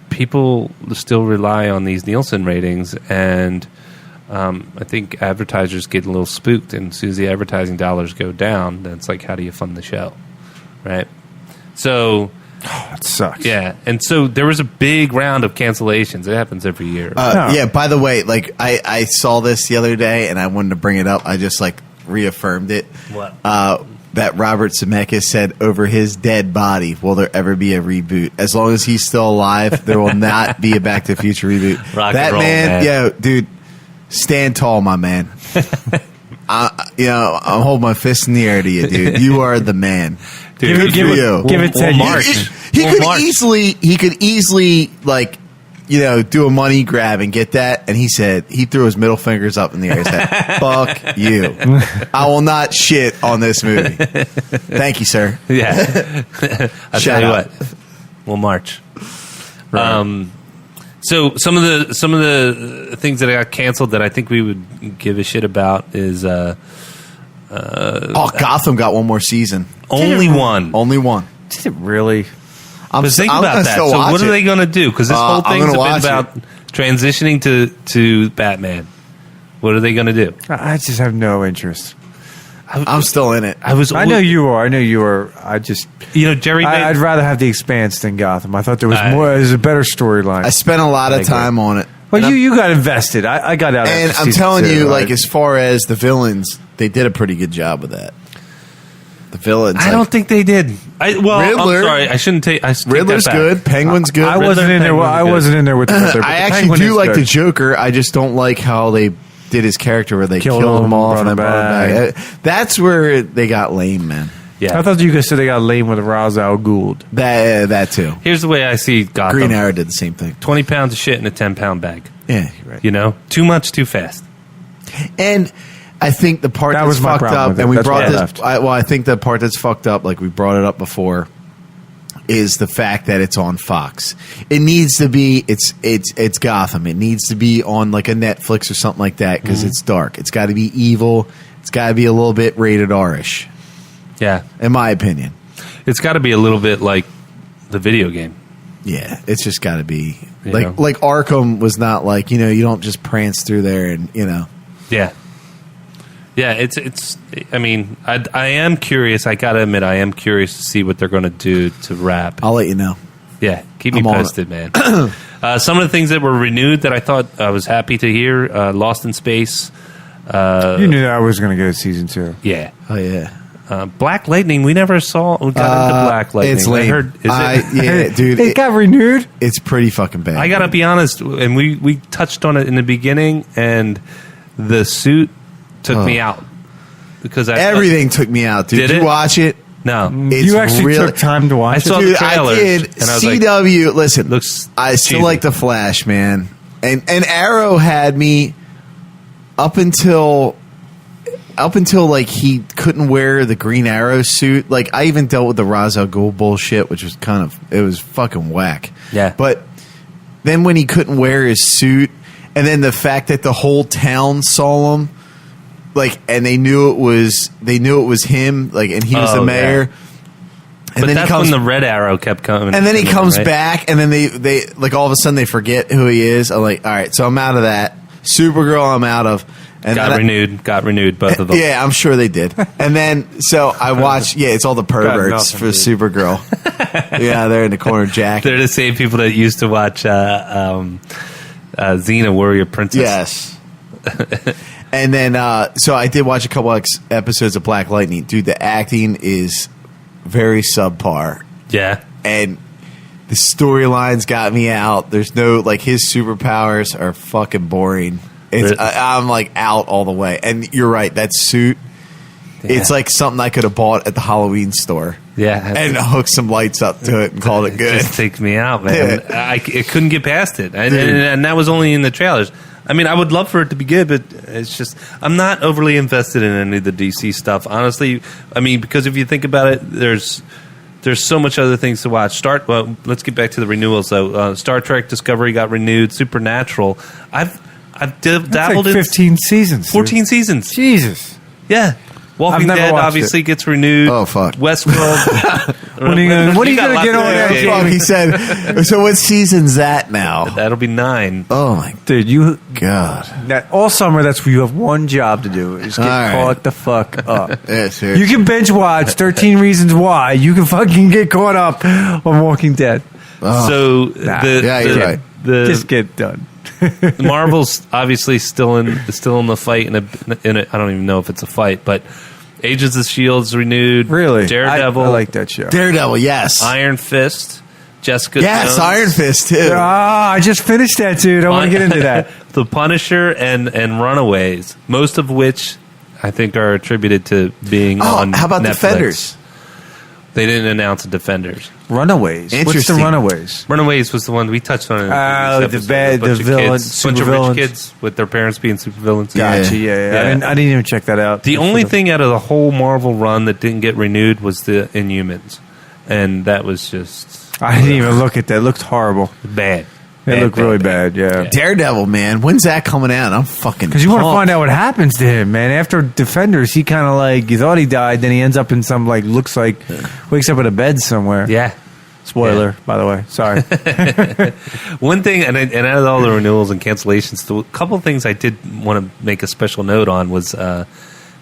people still rely on these Nielsen ratings, and I think advertisers get a little spooked. And as soon as the advertising dollars go down, then it's like, how do you fund the show, right? So That sucks. Yeah, and so there was a big round of cancellations. It happens every year. Yeah, by the way, like I saw this the other day and I wanted to bring it up. I just like reaffirmed it. What? That Robert Zemeckis said over his dead body, will there ever be a reboot? As long as he's still alive, there will not be a Back to the Future reboot. Rock that and roll, man. yo, dude, stand tall, my man. I'm holding my fist in the air to you, dude. You are the man. Dude, Good for you. Give it 10 March. years. He Well, could March. easily like, do a money grab and get that. And he said, he threw his middle fingers up in the air and said, fuck you. I will not shit on this movie. Thank you, sir. Yeah. I'll Shut tell you up. what. We'll march. So some of the things that got canceled that I think we would give a shit about is Gotham got one more season. only one. Only one. Did it really? I'm But think I'm about gonna that. still So watch what are it. they going to do? Because this whole I'm thing's gonna been watch about transitioning to Batman. What are they going to do? I just have no interest. I'm still in it. I was. I know you are. I know you are. I just. Jerry. I'd made, rather have the Expanse than Gotham. I thought there was I- more. There's a better storyline. I spent a lot of agree. time on it. Well, you got invested. I got out. And after I'm season telling 2. you, like, as far as the villains, they did a pretty good job with that. The villains. I don't think they did. Riddler. I'm sorry. I shouldn't take. I take that Riddler's back. good. Penguin's good. I wasn't in there. Penguin's I good. wasn't in there with the Riddler. but I the actually Penguin do is like good. the Joker. I just don't like how they did his character where they Killed killed him him, off brought and then him brought him back. That's where they got lame, man. Yeah. I thought you guys said they got lame with Ra's al Ghul. That too. Here's the way I see Gotham. Green Arrow did the same thing. 20 pounds of shit in a 10-pound bag. Yeah, you're right. You know, too much, too fast. And I think the part That that's was my fucked problem up, with it. and we That's brought why I this. left. I think the part that's fucked up, like we brought it up before, is the fact that it's on Fox. It needs to be. It's Gotham. It needs to be on like a Netflix or something like that because it's dark. It's got to be evil. It's got to be a little bit rated R-ish, Yeah. in my opinion. It's got to be a little bit like the video game. Yeah, it's just got to be You like know? like Arkham was not like you don't just prance through there and Yeah. Yeah, it's. I mean, I am curious. I gotta admit, I am curious to see what they're going to do to rap. I'll let you know. Yeah, keep me I'm on it. posted, man. Some of the things that were renewed that I thought I was happy to hear: Lost in Space. You knew I was going to get a season 2. Yeah, Oh yeah. Black Lightning. We never got into Black Lightning. It's lame. I heard, is it? Yeah, dude. It got renewed. It's pretty fucking bad. I gotta be honest, and we touched on it in the beginning, and the suit took me out because Everything took me out, dude. Did Did you it? watch it? No, It's You actually really- took time to watch I it. saw the Dude, trailers, I did. and I was like, CW, listen, looks I still cheesy. like the Flash, man. And Arrow had me up until like he couldn't wear the Green Arrow suit. Like I even dealt with the Ra's al Ghul bullshit, which was it was fucking whack. Yeah. But then when he couldn't wear his suit, and then the fact that the whole town saw him, like, and they knew it was him, like, and he was Oh, the mayor. yeah. And but then that's he comes when the Red Arrow kept coming. and then he comes right? back, and then they like all of a sudden they forget who he is. I'm like, all right, so I'm out of that. Supergirl, I'm out of. And Got then renewed, both of them. Yeah, I'm sure they did. And then so I watched. Yeah, it's all the perverts nothing, for dude. Supergirl. Yeah, they're in the corner, Jack. They're the same people that used to watch Xena, Warrior Princess. Yes. And then so I did watch a couple episodes of Black Lightning. Dude, the acting is very subpar. Yeah. And the storylines got me out. There's no like his superpowers are fucking boring. It's I'm like out all the way. And you're right, that suit. It's like something I could have bought at the Halloween store. Yeah. And hooked some lights up to it and called it good. Just takes me out, man. I couldn't get past it. And that was only in the trailers. I mean, I would love for it to be good, but it's just, I'm not overly invested in any of the DC stuff. Honestly, I mean, because if you think about it, there's so much other things to watch. Well, let's get back to the renewals, though. Star Trek Discovery got renewed. Supernatural. I've That's dabbled like in 15 seasons. dude. 14 seasons. Jesus. Yeah. Walking never Dead watched obviously gets renewed. Oh, fuck. Westworld. When are you gonna get on that? Jamie. Fuck, he said. So what season's that now? That'll be 9. Oh my Dude, you god. that all summer. That's where you have one job to do is get All right. caught the fuck up. Yeah, seriously. You can binge watch 13 Reasons Why. You can fucking get caught up on Walking Dead. So Nah. Yeah, you're right. Just get done. Marvel's obviously still in the fight. In a, I don't even know if it's a fight, but Agents of S.H.I.E.L.D.'s renewed. Really, Daredevil. I like that show. Daredevil, yes. Iron Fist. Jessica Yes, Jones. Iron Fist too. I just finished that, dude. I want to get into that. The Punisher and Runaways, most of which I think are attributed to being on how about Netflix. Defenders? They didn't announce a Defenders. Runaways. What's the Interesting. Runaways? Runaways was the one we touched on. In Oh, previous the episode. bad- A bunch the of villain- kids, bunch of supervillains. rich kids with their parents being supervillains. Gotcha. Yeah. Yeah. Yeah. I didn't even check that out. The only thing out of the whole Marvel run that didn't get renewed was the Inhumans, and that was just I didn't even look at that. It looked horrible. bad. It looked really bad. Yeah. Daredevil, man. When's that coming out? I'm fucking. Because you want to pumped. find out what happens to him, man. After Defenders, he kind of like you thought he died, then he ends up in some like looks like wakes up in a bed somewhere. Yeah. Spoiler, by the way. Sorry. One thing, and out of all the renewals and cancellations, the couple of things I did want to make a special note on was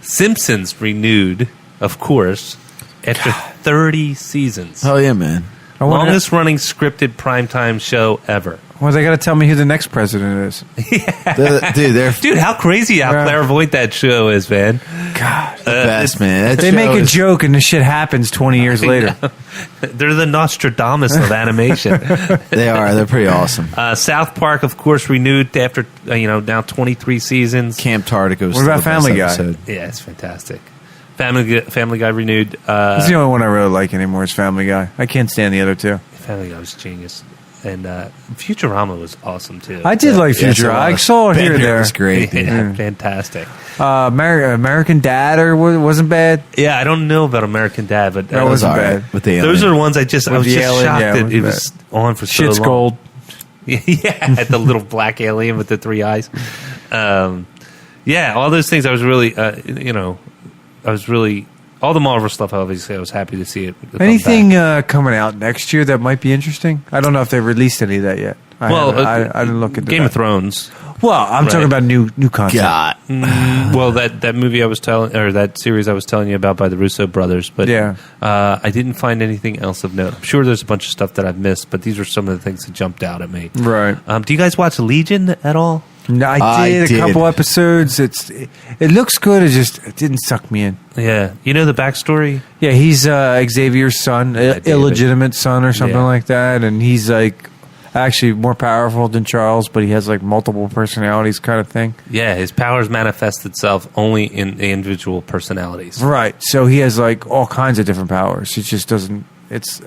Simpsons renewed, of course, after 30 seasons. Hell yeah, man. I wonder- Longest running scripted primetime show ever. Well, they got to tell me who the next president is. Dude, they're Dude, how crazy how Yeah. clairvoyant that show is, man. God. the best, man. That They show make a is- joke and the shit happens 20 years later. They're the Nostradamus of animation. They are. They're pretty awesome. South Park, of course, renewed after now 23 seasons. Camp Tardico. What about Family Guy? Yeah, it's fantastic. Family Guy renewed. That's the only one I really like anymore is Family Guy. I can't stand the other two. Family Guy was genius, and Futurama was awesome too. I did like Yes, it Future. I was. saw it Ben here and Hur there. was great. dude. Yeah, fantastic. American Dad wasn't bad. Yeah, I don't know about American Dad, but That It was wasn't all right bad. with the those alien. are the ones I was With just the alien, shocked yeah, that it it was was on for so Shit's long. gold. Yeah, the little black alien with the 3 eyes. Yeah, all those things. I was really, all the Marvel stuff. Obviously, I was happy to see it. come Anything back. coming out next year that might be interesting? I don't know if they've released any of that yet. I didn't look into Game that. of Thrones. Well, I'm Right. talking about new content. God. Well, that movie I was telling, or that series I was telling you about by the Russo brothers, but Yeah. I didn't find anything else of note. I'm sure there's a bunch of stuff that I've missed, but these were some of the things that jumped out at me. Right. Do you guys watch Legion at all? No, I I did a did. couple episodes. It looks good. It didn't suck me in. Yeah, you know the backstory. Yeah, he's Xavier's son, David. illegitimate son or something Yeah. like that, and he's like actually more powerful than Charles, but he has like multiple personalities, kind of thing. Yeah, his powers manifest itself only in the individual personalities. Right. So he has like all kinds of different powers. It just doesn't. It's.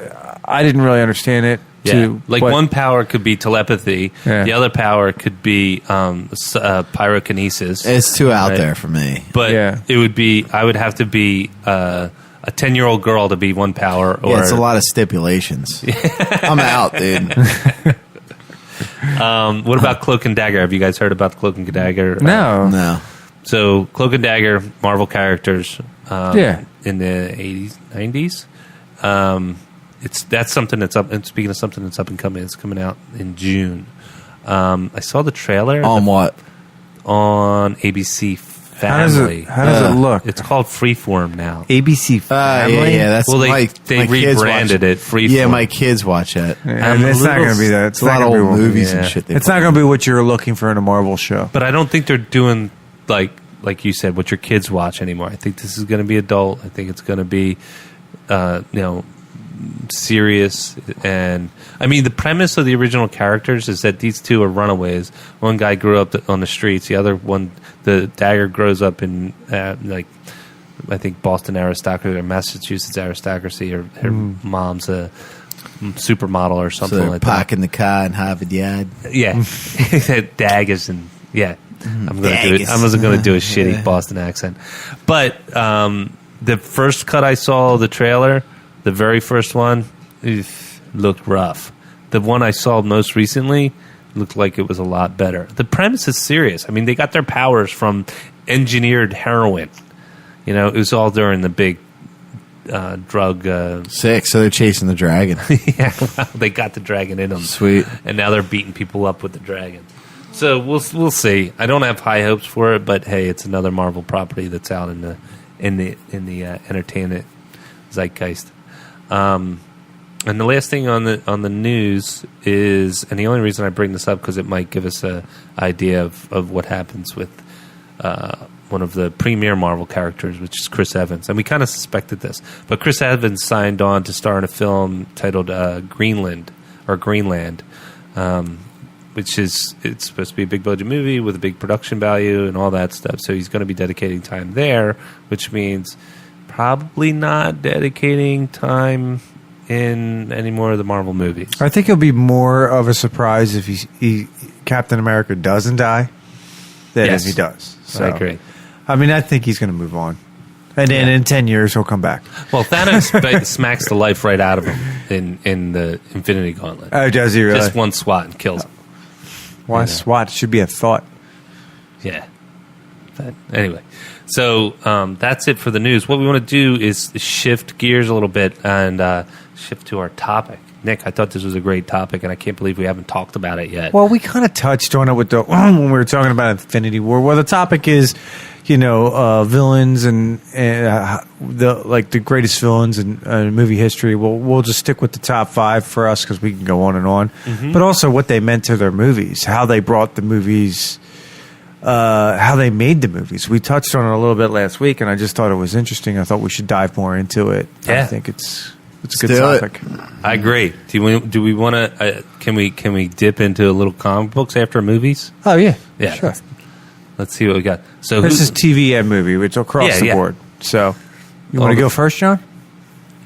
I didn't really understand it. Yeah, Too, like but- one power could be telepathy. Yeah. The other power could be pyrokinesis. It's too out Right. there for me. But Yeah. it would be. I would have to be a 10-year-old girl to be one power. Or Yeah, it's a lot of stipulations. I'm out, dude. What about Cloak and Dagger? Have you guys heard about Cloak and Dagger? No. No. So Cloak and Dagger, Marvel characters. Yeah. In the 80s, 90s. That's something that's up. And speaking of something that's up and coming, it's coming out in June. I saw the trailer On what? on ABC How does Family. it? How does it look? It's called Freeform now. ABC Family. Yeah. That's Well, my they kids rebranded watch it Freeform. Yeah, my kids watch that. And I'm it's a not little- going to be that. It's a lot of old movies Yeah. and shit. they It's put not going to be what you're looking for in a Marvel show. But I don't think they're doing like you said, what your kids watch anymore. I think this is going to be adult. I think it's going to be, serious. And I mean, the premise of the original characters is that these two are runaways. One guy grew up on the streets. The other one, the Dagger, grows up in I think Boston aristocracy or Massachusetts aristocracy. Or her mom's a supermodel or So something they're like that. parking the car in Harvard Yard. Yeah, Daggers and yeah. I'm gonna do it. Daggers. I wasn't going to do a shitty Boston accent, but the first cut I saw, the trailer, the very first one, looked rough. The one I saw most recently looked like it was a lot better. The premise is serious. I mean, they got their powers from engineered heroin. You know, it was all during the big drug. 6, so they're chasing the dragon. Yeah, well, they got the dragon in them. Sweet. And now they're beating people up with the dragon. So we'll see. I don't have high hopes for it, but hey, it's another Marvel property that's out in the entertainment zeitgeist. And the last thing on the news is, and the only reason I bring this up because it might give us an idea of what happens with one of the premier Marvel characters, which is Chris Evans. And we kind of suspected this, but Chris Evans signed on to star in a film titled Greenland, it's supposed to be a big budget movie with a big production value and all that stuff. So he's going to be dedicating time there, which means probably not dedicating time in any more of the Marvel movies. I think it'll be more of a surprise if Captain America doesn't die than Yes. if he does. So, I agree. I mean, I think he's going to move on. And then in 10 years, he'll come back. Well, Thanos smacks the life right out of him in the Infinity Gauntlet. Oh, does he really? Just one swat and kills him. Why SWAT? Should be a thought. Yeah. But anyway, so that's it for the news. What we want to do is shift gears a little bit and shift to our topic. Nick, I thought this was a great topic, and I can't believe we haven't talked about it yet. Well, we kind of touched on it with the when we were talking about Infinity War. Well, the topic is, villains and the greatest villains in movie history. We'll just stick with the top 5 for us because we can go on and on. Mm-hmm. But also what they meant to their movies, how they brought the movies, how they made the movies. We touched on it a little bit last week, and I just thought it was interesting. I thought we should dive more into it. Yeah. I think it's a good do it. topic. I agree. Do we want to? Can we dip into a little comic books after movies? Oh yeah, Yeah. sure. Let's see what we got. So This is TV and movie. It's across the board. So you want to go first, John?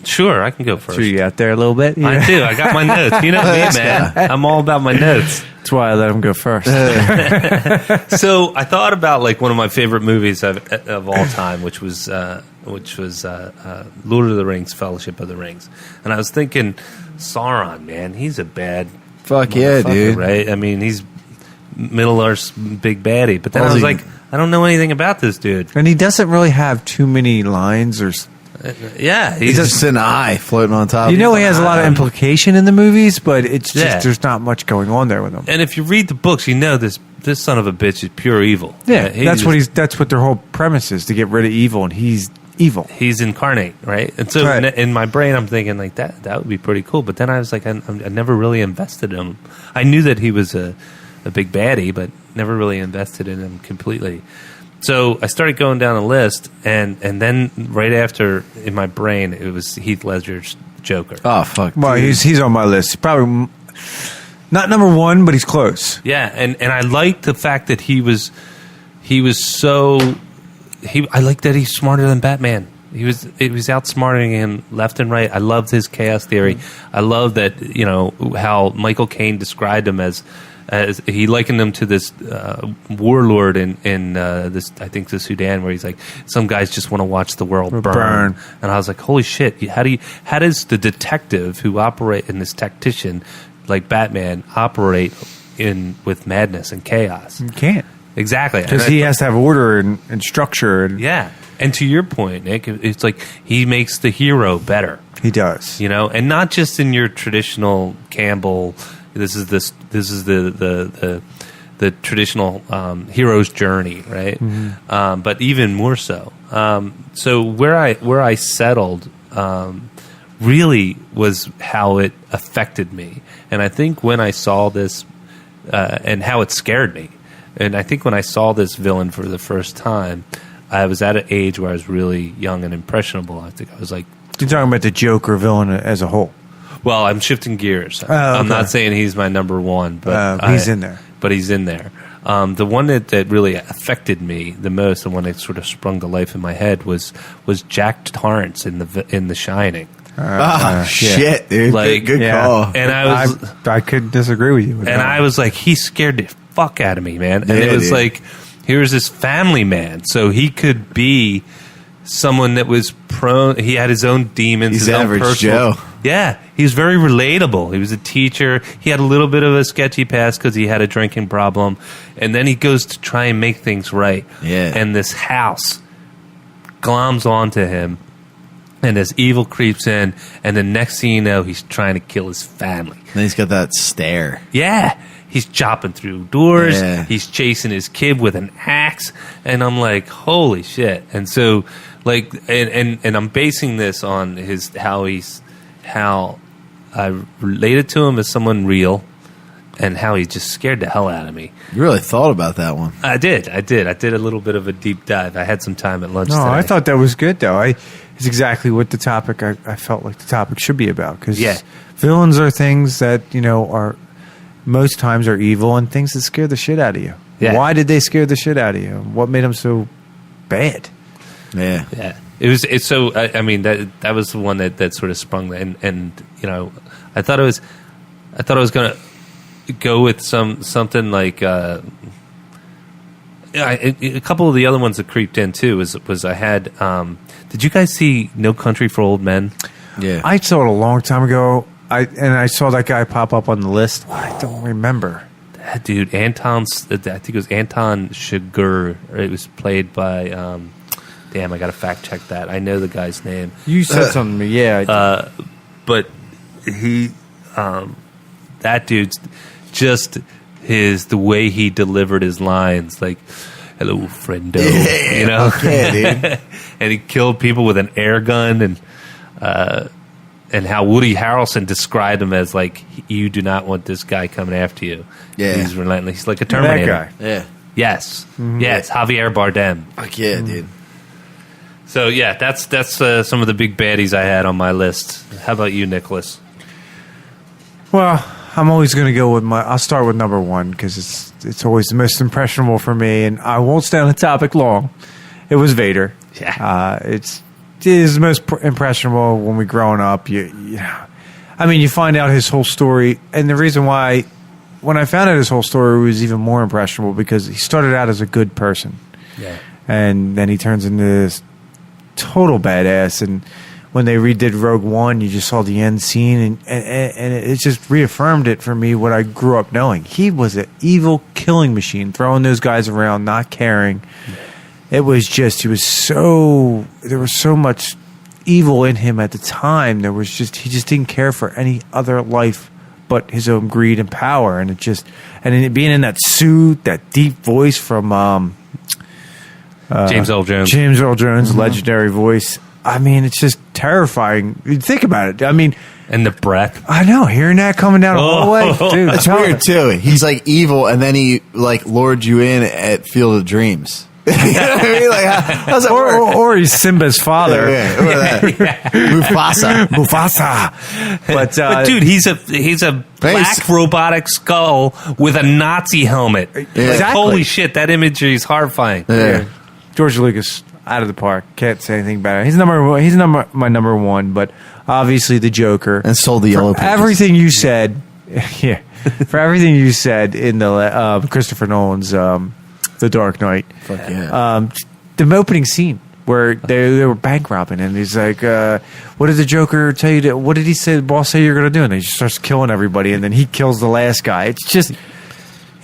Sure, I can go first. Threw you out there a little bit. I do. I got my notes. You know me, man. I'm all about my notes. That's why I let him go first. So I thought about one of my favorite movies of all time, which was Lord of the Rings, Fellowship of the Rings, and I was thinking Sauron, man, he's a bad Fuck yeah, motherfucker, dude. right? I mean, he's Middle-earth's big baddie, but then I All was he- like, I don't know anything about this dude. And he doesn't really have too many lines or. Yeah, He's just an eye floating on top. He has a lot of implication in the movies, but it's just Yeah. there's not much going on there with him. and if you read the books, you know this son of a bitch is pure evil. Yeah, He that's just- that's what their whole premise is, to get rid of evil, and he's evil. He's incarnate, right? And so Right. in my brain, I'm thinking that would be pretty cool. But then I was like, I never really invested in him. I knew that he was a big baddie, but never really invested in him completely. So I started going down the list, and then right after, in my brain, it was Heath Ledger's Joker. Oh fuck. Well, dude. he's on my list. Probably not number 1, but he's close. Yeah, and I liked the fact that I like that he's smarter than Batman. He was outsmarting him left and right. I loved his chaos theory. I love that, how Michael Caine described him as he likened him to this warlord in this, I think, the Sudan, where he's like, some guys just want to watch the world burn. And I was like, holy shit! How does the detective who operate in this tactician like Batman operate with madness and chaos? You can't, Exactly, because he has to have order and structure, and yeah. And to your point, Nick, it's like he makes the hero better. he does. And not just in your traditional Campbell. This is the traditional hero's journey, right? Mm-hmm. But even more so. So where I settled really was how it affected me, and I think when I saw this and how it scared me, and I think when I saw this villain for the first time, I was at an age where I was really young and impressionable. I think I was like. You're talking about the Joker villain as a whole. Well, I'm shifting gears. Okay. I'm not saying he's my number 1, but he's in there. But he's in there. The one that really affected me the most, the one that sort of sprung to life in my head, was Jack Torrance in The Shining. Shit, dude. Like, good yeah. call. And I couldn't disagree with you. With and that. I was like, he scared the fuck out of me, man. And Yeah, it was dude. like, here's this family man, so he could be someone that was prone. He had his own demons. He's his own average personal. Joe. Yeah, he was very relatable. He was a teacher. He had a little bit of a sketchy past because he had a drinking problem, and then he goes to try and make things right. Yeah. And this house gloms onto him, and this evil creeps in, and the next thing you know, he's trying to kill his family. Then he's got that stare. Yeah. He's chopping through doors. Yeah. He's chasing his kid with an axe. And I'm like, holy shit. And so, like, and I'm basing this on how I related to him as someone real and how he just scared the hell out of me. You really thought about that one. I did a little bit of a deep dive. I had some time at lunch No, today. I thought that was good though. It's exactly what the topic I felt like the topic should be about, because Yeah. villains are things that are most times are evil and things that scare the shit out of you. Yeah. Why did they scare the shit out of you? What made them so bad? Yeah. Yeah, it's so. I mean, that was the one that sort of sprung that, and I thought I was gonna go with something like a couple of the other ones that creeped in too. Was I had? Did you guys see No Country for Old Men? Yeah. I saw it a long time ago. I saw that guy pop up on the list. I don't remember. That dude, I think it was Anton Chigurh. It was played by. Damn, I got to fact check that. I know the guy's name. You said something to me, yeah. But he, that dude's just the way he delivered his lines, like, hello, friendo, Okay, dude. and he killed people with an air gun, and how Woody Harrelson described him as like, you do not want this guy coming after you. Yeah. He's relentless. He's like a Terminator. That guy. Yeah. Yes. Yes. Javier Bardem. Fuck yeah, dude. So yeah, that's some of the big baddies I had on my list. How about you, Nicholas? Well, I'm always going to go with I'll start with number one because it's always the most impressionable for me, and I won't stay on the topic long. It was Vader. Yeah. It is the most impressionable when we're growing up. You find out his whole story, and the reason why, when I found out his whole story, it was even more impressionable because he started out as a good person. Yeah. And then he turns into this total badass, and when they redid Rogue One, you just saw the end scene, and it just reaffirmed it for me what I grew up knowing. He was an evil killing machine, throwing those guys around, not caring. It was just, there was so much evil in him at the time. He just didn't care for any other life but his own greed and power, and being in that suit, that deep voice from James Earl Jones. James Earl Jones, legendary voice. I mean, it's just terrifying. You think about it. I mean, And the breath. I know, hearing that coming down the hallway, dude. It's weird too. He's like evil, and then he like lured you in at Field of Dreams. You know what I mean? Like, how's that work? Or he's Simba's father. Mufasa. Mufasa. But dude, he's a black robotic skull with a Nazi helmet. Like, Exactly. holy shit, that imagery is horrifying. Yeah. George Lucas, out of the park. Can't say anything about it. He's my number one, but obviously the Joker. And sold the yellow pages. Everything you said, yeah. For everything you said in the Christopher Nolan's The Dark Knight. Fuck yeah. The opening scene where they were bank robbing, and he's like, what did the Joker tell you what did he say the boss say you're going to do? And he just starts killing everybody, and then he kills the last guy. It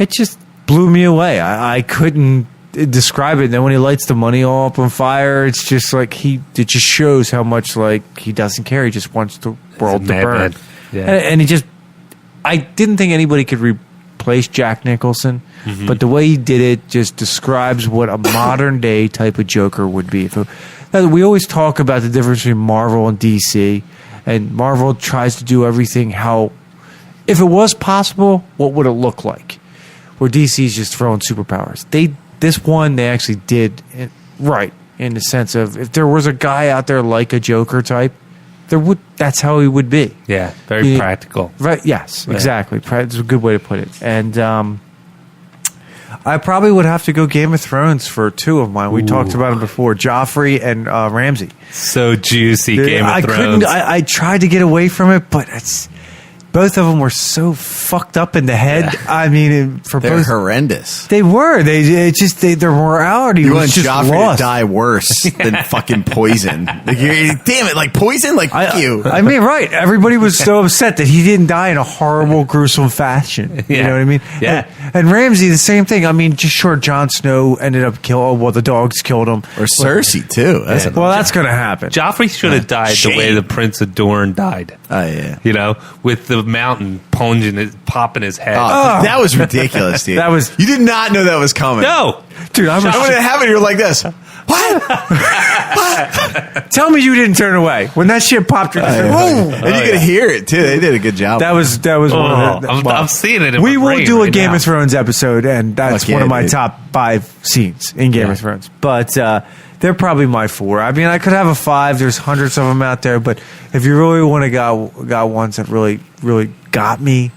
just blew me away. I couldn't describe it. And then when he lights the money all up on fire, it's just like it just shows how much like he doesn't care. He just wants the world to burn. Yeah. And he just, I didn't think anybody could replace Jack Nicholson, but the way he did it just describes what a modern day type of Joker would be. We always talk about the difference between Marvel and DC, and Marvel tries to do everything if it was possible, what would it look like? Where DC's just throwing superpowers. This one they actually did it right, in the sense of if there was a guy out there like a Joker type, that's how he would be. Yeah, very practical. Right? Yes, exactly. It's a good way to put it. And I probably would have to go Game of Thrones for two of mine. We talked about them before, Joffrey and Ramsay. So juicy, Game of Thrones. I tried to get away from it, but both of them were so fucked up in the head. Yeah. I mean, for They're both, horrendous. they were. Their morality You was want just Joffrey lost. to die worse than fucking poison. Like, damn it, like poison? Like, fuck you. I mean, right. Everybody was so upset that he didn't die in a horrible, gruesome fashion. You Yeah. know what I mean? Yeah. And Ramsay, the same thing. I mean, just sure, Jon Snow ended up killing. Well, the dogs killed him. Or Cersei, too. That's Yeah. Well, that's going to happen. Joffrey should have died the way Shame. the Prince of Dorne died. Oh, yeah. You know, with the mountain popping his head. Oh, that was ridiculous, dude. That was- You did not know that was coming. No, Dude, I'm And when it happened, you were like this. Tell me you didn't turn away when that shit popped. Boom. And you could hear it, too. They did a good job. That was one of the, I'm seeing it. In we my will brain do a right Game now. of Thrones episode, and that's Fuck one of yeah, my dude. top 5 scenes in Game of Thrones. But they're probably my 4. I mean, I could have a 5. There's hundreds of them out there, but if you really want to got ones that really got me,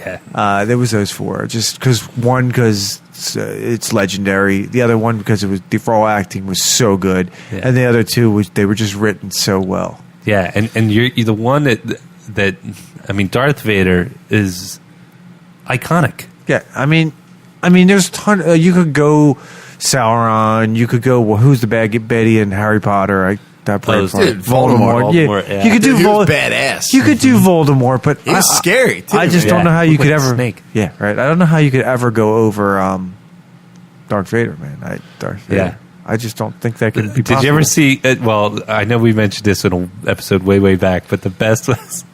Yeah. there was those 4. Just because it's legendary. The other one because it was the overall acting was so good, Yeah. and the other 2 was they were just written so well. Yeah, and you're the one that I mean, Darth Vader is iconic. Yeah, I mean, there's a ton. You could go Sauron. You could go. Well, who's the bad Betty and Harry Potter? That Dude, Voldemort. Yeah. You could do Dude, he was Voldemort. badass. You could do Voldemort, but He was scary, too. I just Yeah. don't know how you Look could like a ever. snake. Yeah, right. I don't know how you could ever go over Darth Vader, man. Darth Vader. Yeah. I just don't think that could be. Did you ever possible. see? Well, I know we mentioned this in an episode way back, but the best was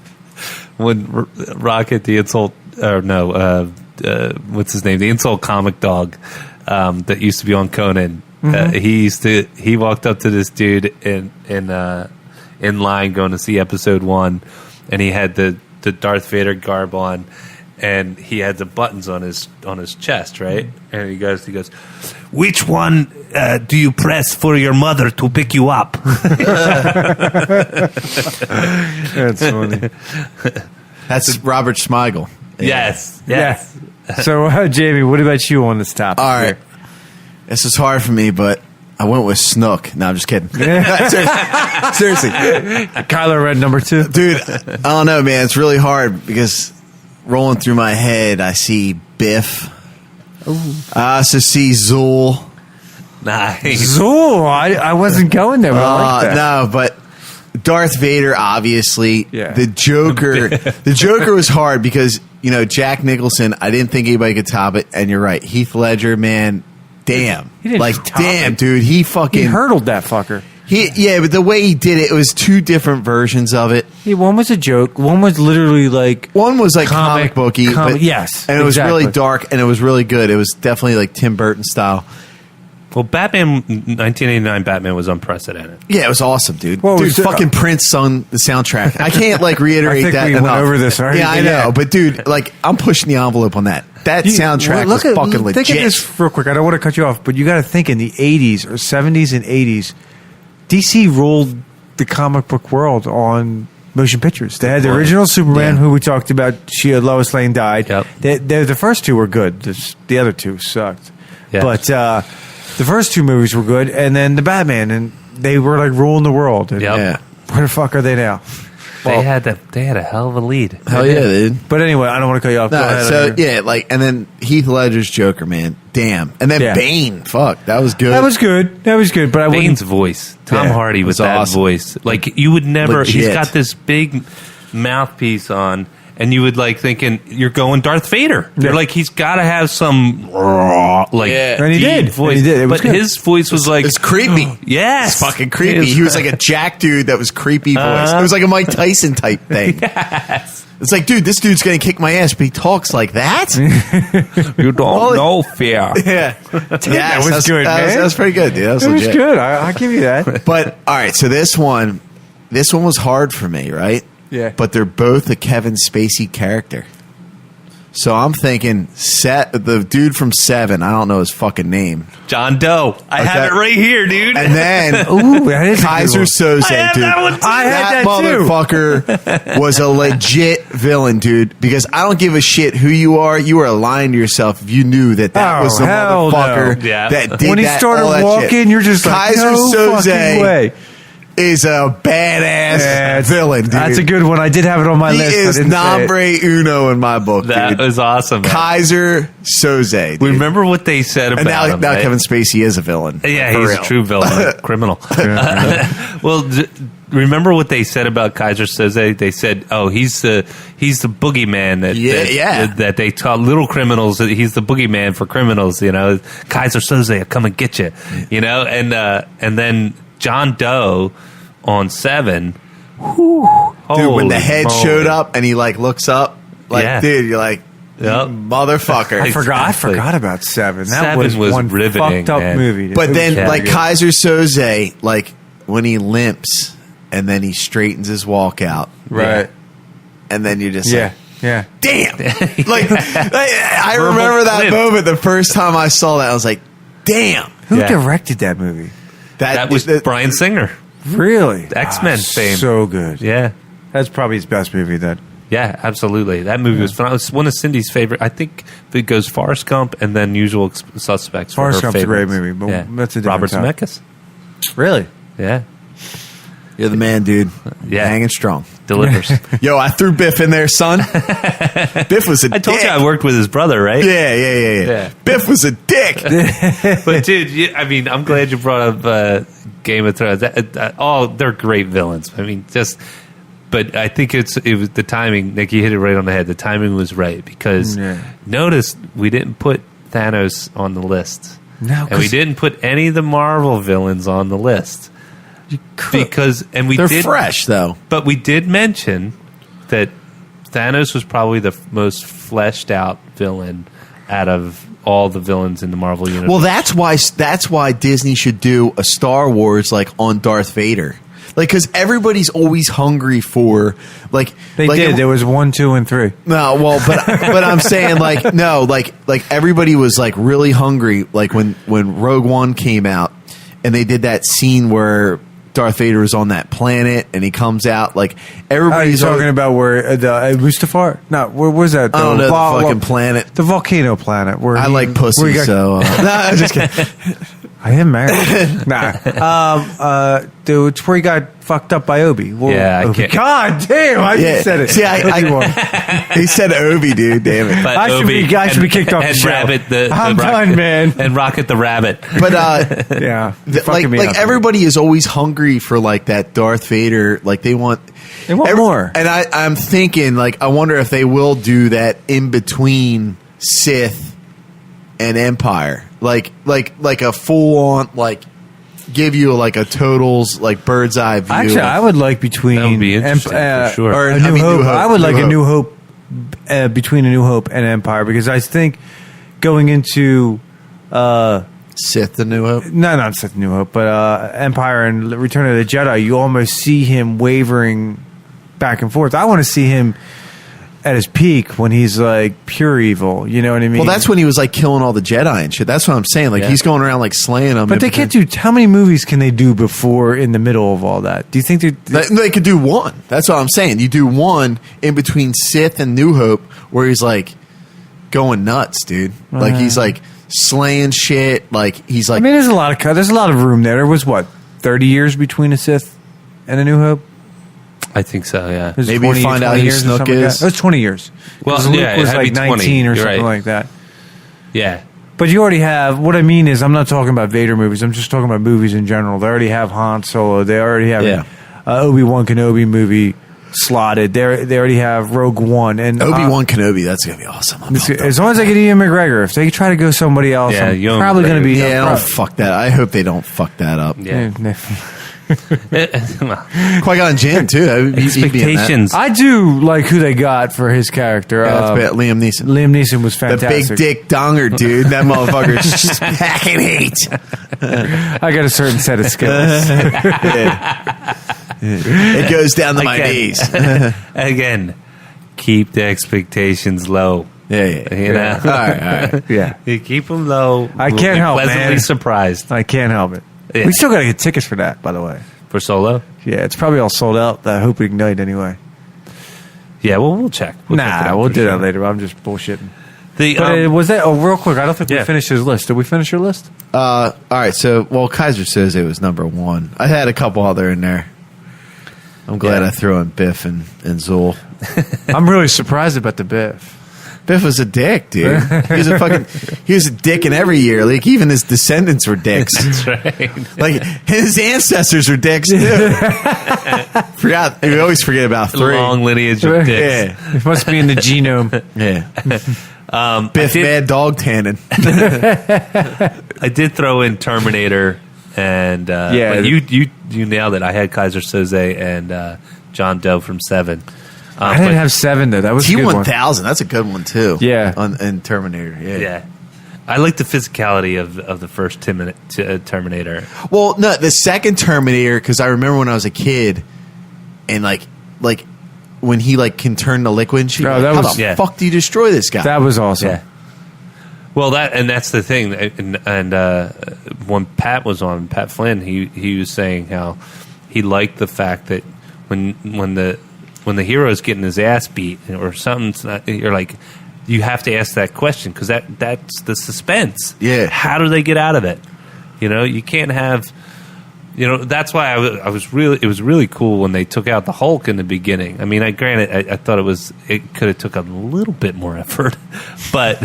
when Rocket the insult, or no, what's his name? The insult comic dog that used to be on Conan. He walked up to this dude in line going to see episode 1, and he had the Darth Vader garb on, and he had the buttons on his chest, right? And he goes, which one do you press for your mother to pick you up? That's funny. That's Robert Smigel. Yes. Yeah. So, Jamie, what about you on this topic? All right. This is hard for me, but I went with Snook. No, I'm just kidding. Seriously. Kylo Ren number 2. Dude, I don't know, man. It's really hard because rolling through my head, I see Biff. I also see Zool. Nice. Zool. I wasn't going there, but I like that. No, but Darth Vader, obviously. Yeah. The Joker. The Joker was hard because, Jack Nicholson, I didn't think anybody could top it. And you're right. Heath Ledger, man, damn. He didn't like, top damn, it. dude. He fucking. He hurdled that fucker. Yeah, but the way he did it, it was 2 different versions of it. Yeah, one was a joke. One was literally like One was like comic booky, but yes, and it was really exactly. dark, and it was really good. It was definitely like Tim Burton style. Well, Batman, 1989 Batman was unprecedented. Yeah, it was awesome, dude. Well, Dude, was it- fucking Prince sung the soundtrack. I can't like reiterate I think that we enough. went over this already, Yeah, I but know, yeah. but dude, like I'm pushing the envelope on that. That soundtrack was fucking legit. Think of this real quick. I don't want to cut you off, but you got to think in the 80s or 70s and 80s, DC ruled the comic book world on motion pictures. They had the original Superman, Yeah. who we talked about. Lois Lane died. Yep. The first 2 were good. The other 2 sucked. Yeah. But the first 2 movies were good, and then the Batman, and they were like ruling the world. And Yep. Yeah. where the fuck are they now? They had a hell of a lead. Hell yeah, dude. But anyway, I don't want to cut you off. Go No, ahead, so Andrew. yeah, like, and then Heath Ledger's Joker, man, damn, and then Yeah. Bane, fuck, that was good. That was good. But I Bane's wouldn't. voice, Tom Yeah, Hardy it with was that awesome. voice. Like you would never. He's Legit. got this big mouthpiece on, and you would like thinking you're going Darth Vader. Yeah. You're like he's got to have some like Yeah. And he deep did. voice. And he did. It was But good. his voice was like It's creepy. yes, It's fucking creepy. He was like a Jack dude that was creepy voice. It was like a Mike Tyson type thing. It's like, dude, this dude's gonna kick my ass, but he talks like that. you don't Well, know fear. Yeah, that was good, That man. was pretty good, dude. That was It was legit. good. I'll give you that. But all right, so this one was hard for me, right? Yeah. But they're both a Kevin Spacey character. So I'm thinking, the dude from Seven. I don't know his fucking name. John Doe. I Okay. have it right here, dude. And then Ooh, that is a good Kaiser one. Soze, I have dude. that one too. I had that motherfucker was a legit villain, dude. Because I don't give a shit who you are. You are lying to yourself if you knew that Oh, was the hell motherfucker no. Yeah. that did When he that, started all that walking, shit. you're just like, Kaiser no Soze fucking way. is a badass villain, dude. That's a good one. I did have it on my He list. is I didn't say it. nombre uno in my book, That dude. was awesome. Man. Kaiser Soze. Dude. Remember what they said about And him? now right? Kevin Spacey is a villain. Yeah, For he's real. a true villain, a criminal. Well, remember what they said about Kaiser Soze? They said, "Oh, he's the boogeyman that they taught little criminals. He's the boogeyman for criminals." You know, Kaiser Soze, will come and get you. You know, and then John Doe on 7. Dude, when the head showed up and he like looks up, like, Yeah. dude, you're like, Yep. motherfucker. I Exactly. forgot about 7. That 7 was one riveting, fucked up man. movie. dude. But It then, was like good. Kaiser Soze, like when he limps and then he straightens his walk out, right? and then you're just Yeah, like, yeah. damn. I remember that limp. moment the first time I saw that. I was like, damn. Who Yeah. directed that movie? That was Bryan Singer. Really? X-Men Ah, fame. So good. Yeah. That's probably his best movie. That Yeah, absolutely. That movie was phenomenal. It's one of Cindy's favorite. I think it goes Forrest Gump and then Usual Suspects. for Forrest her Gump's a great favorites. movie, but that's a different Robert time. Zemeckis. really. Yeah, You're the man, dude. Yeah. Hanging strong. delivers. Yo, I threw Biff in there, son. Biff was a I told dick. you I worked with his brother, right? Yeah. Biff was a dick. But dude, I mean, I'm glad you brought up Game of Thrones. They're great villains. I mean, but I think it was the timing. Nick, you hit it right on the head. The timing was right because notice we didn't put Thanos on the list, No, and we didn't put any of the Marvel villains on the list because They're fresh, though. But we did mention that Thanos was probably the most fleshed out villain out of all the villains in the Marvel universe. Well, that's why Disney should do a Star Wars like on Darth Vader. Like, because everybody's always hungry for like They like, did. There was 1, 2, and 3. No, well, but I'm saying like no, like everybody was like really hungry like when Rogue One came out and they did that scene where Darth Vader was on that planet and he comes out like everybody's Are you talking about where the Mustafar? No, where was that? I don't know, the fucking planet. the volcano planet. Where I he- like where pussy, he got- so no, I'm just kidding. I am married. Nah, dude, it's where he got fucked up by Obi. Well, Yeah, I Obi. can't- God damn, I Yeah. just said it. See, Obi-Wan. He said Obi, dude. Damn it. But I should be kicked off the and show. Rabbit, I'm done, man. And Rocket the Rabbit. But Yeah, like everybody is always hungry for like that Darth Vader. Like they want more. And I'm thinking like I wonder if they will do that in between Sith and Empire. Like a full on like give you like a totals like bird's eye view. Actually, I would like between That would be interesting, for sure. Or, A I New mean, Hope. New Hope. I would like New a New Hope between A New Hope and Empire because I think going into Sith the New Hope. not Sith New Hope, but Empire and Return of the Jedi, you almost see him wavering back and forth. I want to see him at his peak when he's like pure evil. You know what I mean? Well, that's when he was like killing all the Jedi and shit. That's what I'm saying. Like Yeah. he's going around like slaying them. But they can't do. How many movies can they do before in the middle of all that? Do you think They could do one. That's what I'm saying. You do one in between Sith and New Hope where he's like going nuts, dude. Like he's like slaying shit. Like he's like I mean, there's a lot of room there. There was what 30 years between a Sith and a New Hope. I think so, yeah. It was Maybe you find out 20 who years or Snoke something like is. that. It was 20 years. Well, 'Cause Luke yeah, it was had to like be 20. 19 or You're something right. like that. Yeah. But you already have. What I mean is, I'm not talking about Vader movies. I'm just talking about movies in general. They already have Han Solo. They already have Yeah. Obi-Wan Kenobi movie slotted. They already have Rogue One and Obi-Wan Kenobi. That's going to be awesome. I'm pumped up. As long as I get Ian McGregor, if they try to go somebody else, Yeah, I'm Ewan probably going to be. Yeah, I'm don't fuck that. I hope they don't fuck that up. Yeah. Qui-Gon Jinn, too. He'd be in that. Expectations. I do like who they got for his character. Yeah, that's bad. Liam Neeson. Liam Neeson was The fantastic. big dick donger, dude. That motherfucker's just packing heat. I got a certain set of skills. It goes down to my Again. knees. Again, keep the expectations low. Yeah. You know? All right. Yeah, You keep them low. I we'll can't be help, pleasantly man. surprised. I can't help it. Yeah. We still got to get tickets for that, by the way. For Solo? Yeah, it's probably all sold out. I hope we ignite anyway. Yeah, well, we'll check. We'll check it out We'll for do sure. that later. I'm just bullshitting. The was that? Oh, real quick. I don't think we Yeah. finished his list. Did we finish your list? All right, so Kaiser Soze was number one. I had a couple other in there. I'm glad Yeah. I threw in Biff and Zool. I'm really surprised about the Biff. Biff was a dick, dude. He was a dick in every year. Like even his descendants were dicks. That's right. Like his ancestors were dicks too. We always forget about three. Long lineage of dicks. Yeah, It must be in the genome. yeah. I Biff did- Mad Dog Tannin. I did throw in Terminator, and Yeah. but you nailed it. I had Kaiser Soze and John Doe from Seven. I didn't have 7 though. That was a good one. T-1000. That's a good one too. Yeah. In Terminator. Yeah. Yeah, I like the physicality of the first Terminator. Well, no, the second Terminator, because I remember when I was a kid, and like when he can turn to liquid and shit. Oh, like, that how was- the yeah. fuck do you destroy this guy? That was awesome. Yeah. Well, that's the thing, and when Pat was on, Pat Flynn, he was saying how he liked the fact that when the hero's getting his ass beat or something's not, you're like, you have to ask that question because that's the suspense. Yeah. How do they get out of it? You can't have. That's why it was really cool when they took out the Hulk in the beginning. I mean, granted, I thought it could have took a little bit more effort, but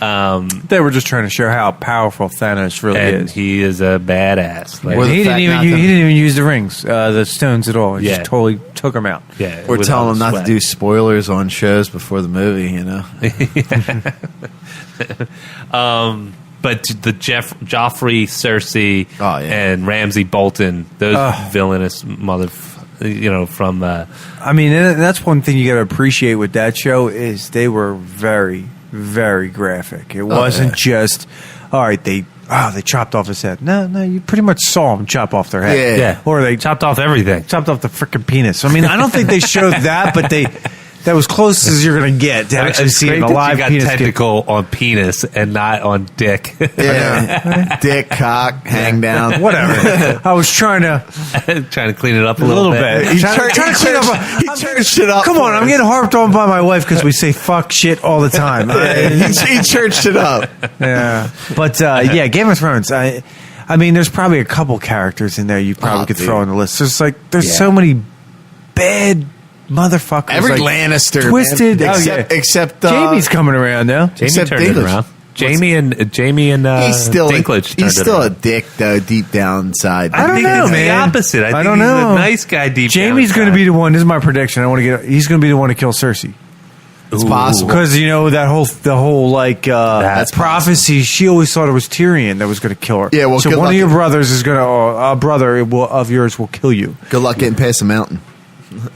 They were just trying to show how powerful Thanos really and is. he is a badass. Like, Or the He fact didn't not even to- he didn't even use the rings, the stones at all. He Yeah. just totally took them out. yeah, We're without telling them not sweat. to do spoilers on shows before the movie, But the Joffrey, Cersei, Oh, yeah. and Ramsay Bolton, those villainous from I mean, and that's one thing you got to appreciate with that show is they were very, very graphic. It wasn't just, all right, they chopped off his head. No, you pretty much saw them chop off their head. Yeah. Or they chopped off everything. chopped off the freaking penis. I mean, I don't think they showed that, but that was close as you're going to get to actually It's see great a that live you got penis. technical on penis and not on dick. Yeah. Dick, cock, hang down. Whatever. I was trying to Trying to clean it up a a little bit. He Trying to clean up. he churched it up. Come on, I'm getting harped on by my wife because we say fuck shit all the time. he churched it up. Yeah, but yeah, Game of Thrones. I mean, there's probably a couple characters in there you probably Oh, could dude. throw on the list. There's Yeah. so many bad motherfuckers. Every like, Lannister. twisted. Man. Oh, yeah. Except Jamie's coming around now. Jamie Except turned it Dinklage. around. Jamie and he's still Dinklage turned he's it still a around. dick though, deep down inside. I don't think know, it's man. the opposite. I think don't he's know. a nice guy deep down Jamie's going to inside. be the one. This is my prediction. He's going to be the one to kill Cersei. It's possible. Because the whole That's prophecy. She always thought it was Tyrion that was going to kill her. Yeah, well, so good one luck. of your brothers is going to, a brother of yours will kill you. Good luck getting past the mountain.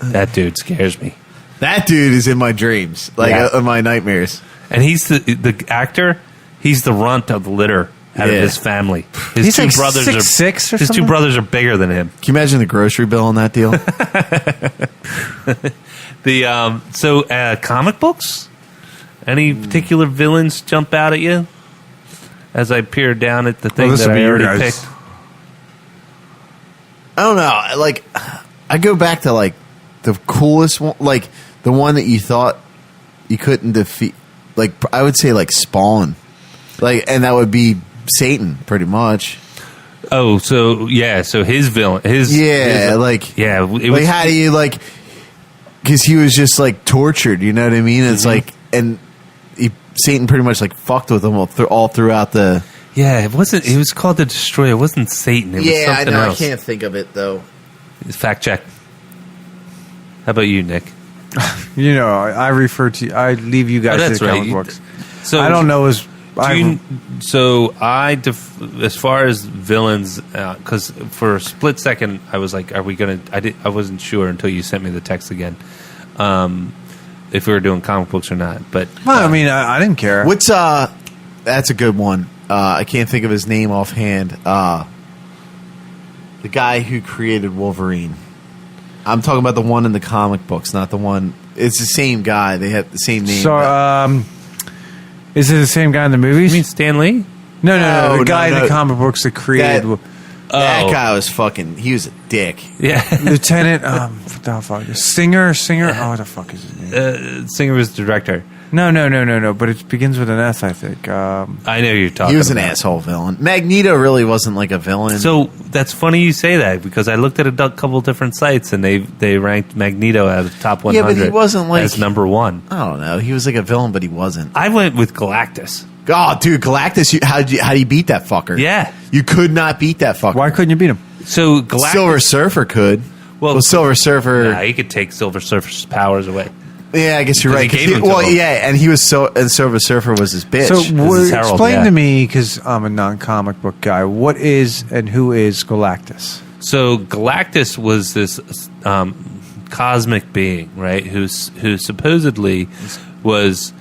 That dude scares me. That dude is in my dreams, in my nightmares. And he's the actor. He's the runt of the litter out of Yeah. his family. His He's two like brothers 6'6" or his two something? brothers are bigger than him. Can you imagine the grocery bill on that deal? Comic books. Any particular villains jump out at you? As I peer down at the thing this that will I be your already guys'. picked. I don't know. Like, I go back to the coolest one, the one that you thought you couldn't defeat. Like, I would say Spawn, and that would be Satan, pretty much. Oh, so his villain, Yeah, his, it was how do you because he was just tortured. You know what I mean? It's and Satan pretty much fucked with him all throughout the. yeah, it wasn't. It was called the Destroyer. It wasn't Satan. It was something else. I can't think of it though. Fact check. How about you, Nick? You know, I refer to. I leave you guys to that's the right. comic You- books. So I don't know as. As far as villains, because for a split second I was like, "Are we gonna?" I wasn't sure until you sent me the text again, if we were doing comic books or not. But Well, I mean, I didn't care. What's That's a good one. I can't think of his name offhand. The guy who created Wolverine. I'm talking about the one in the comic books, not the one. It's the same guy. They have the same name. So, is it the same guy in the movies? you mean Stan Lee? No, No, the guy in no. the comic books that created that Oh. guy was fucking. He was a dick. Yeah, Lieutenant. What the fuck? Singer. Oh, what the fuck is his name? Singer was the director. No. But it begins with an S, I think. I know you're talking. He was an about. asshole villain. Magneto really wasn't like a villain. So that's funny you say that because I looked at a couple different sites and they ranked Magneto as top 100. Yeah, but he wasn't like as number one. I don't know. He was like a villain, but he wasn't. I went with Galactus. Oh, dude, Galactus! How do you beat that fucker? Yeah. you could not beat that fucker. Why couldn't you beat him? So Galactus. Silver Surfer could. Well, Silver Surfer. Nah, he could take Silver Surfer's powers away. Yeah, I guess you're right. Because he gave him to him. Yeah, and he was and Silver Surfer was his bitch. So is Harold, explain yeah. to me, because I'm a non-comic book guy, what is and who is Galactus? So Galactus was this cosmic being, right? Who supposedly was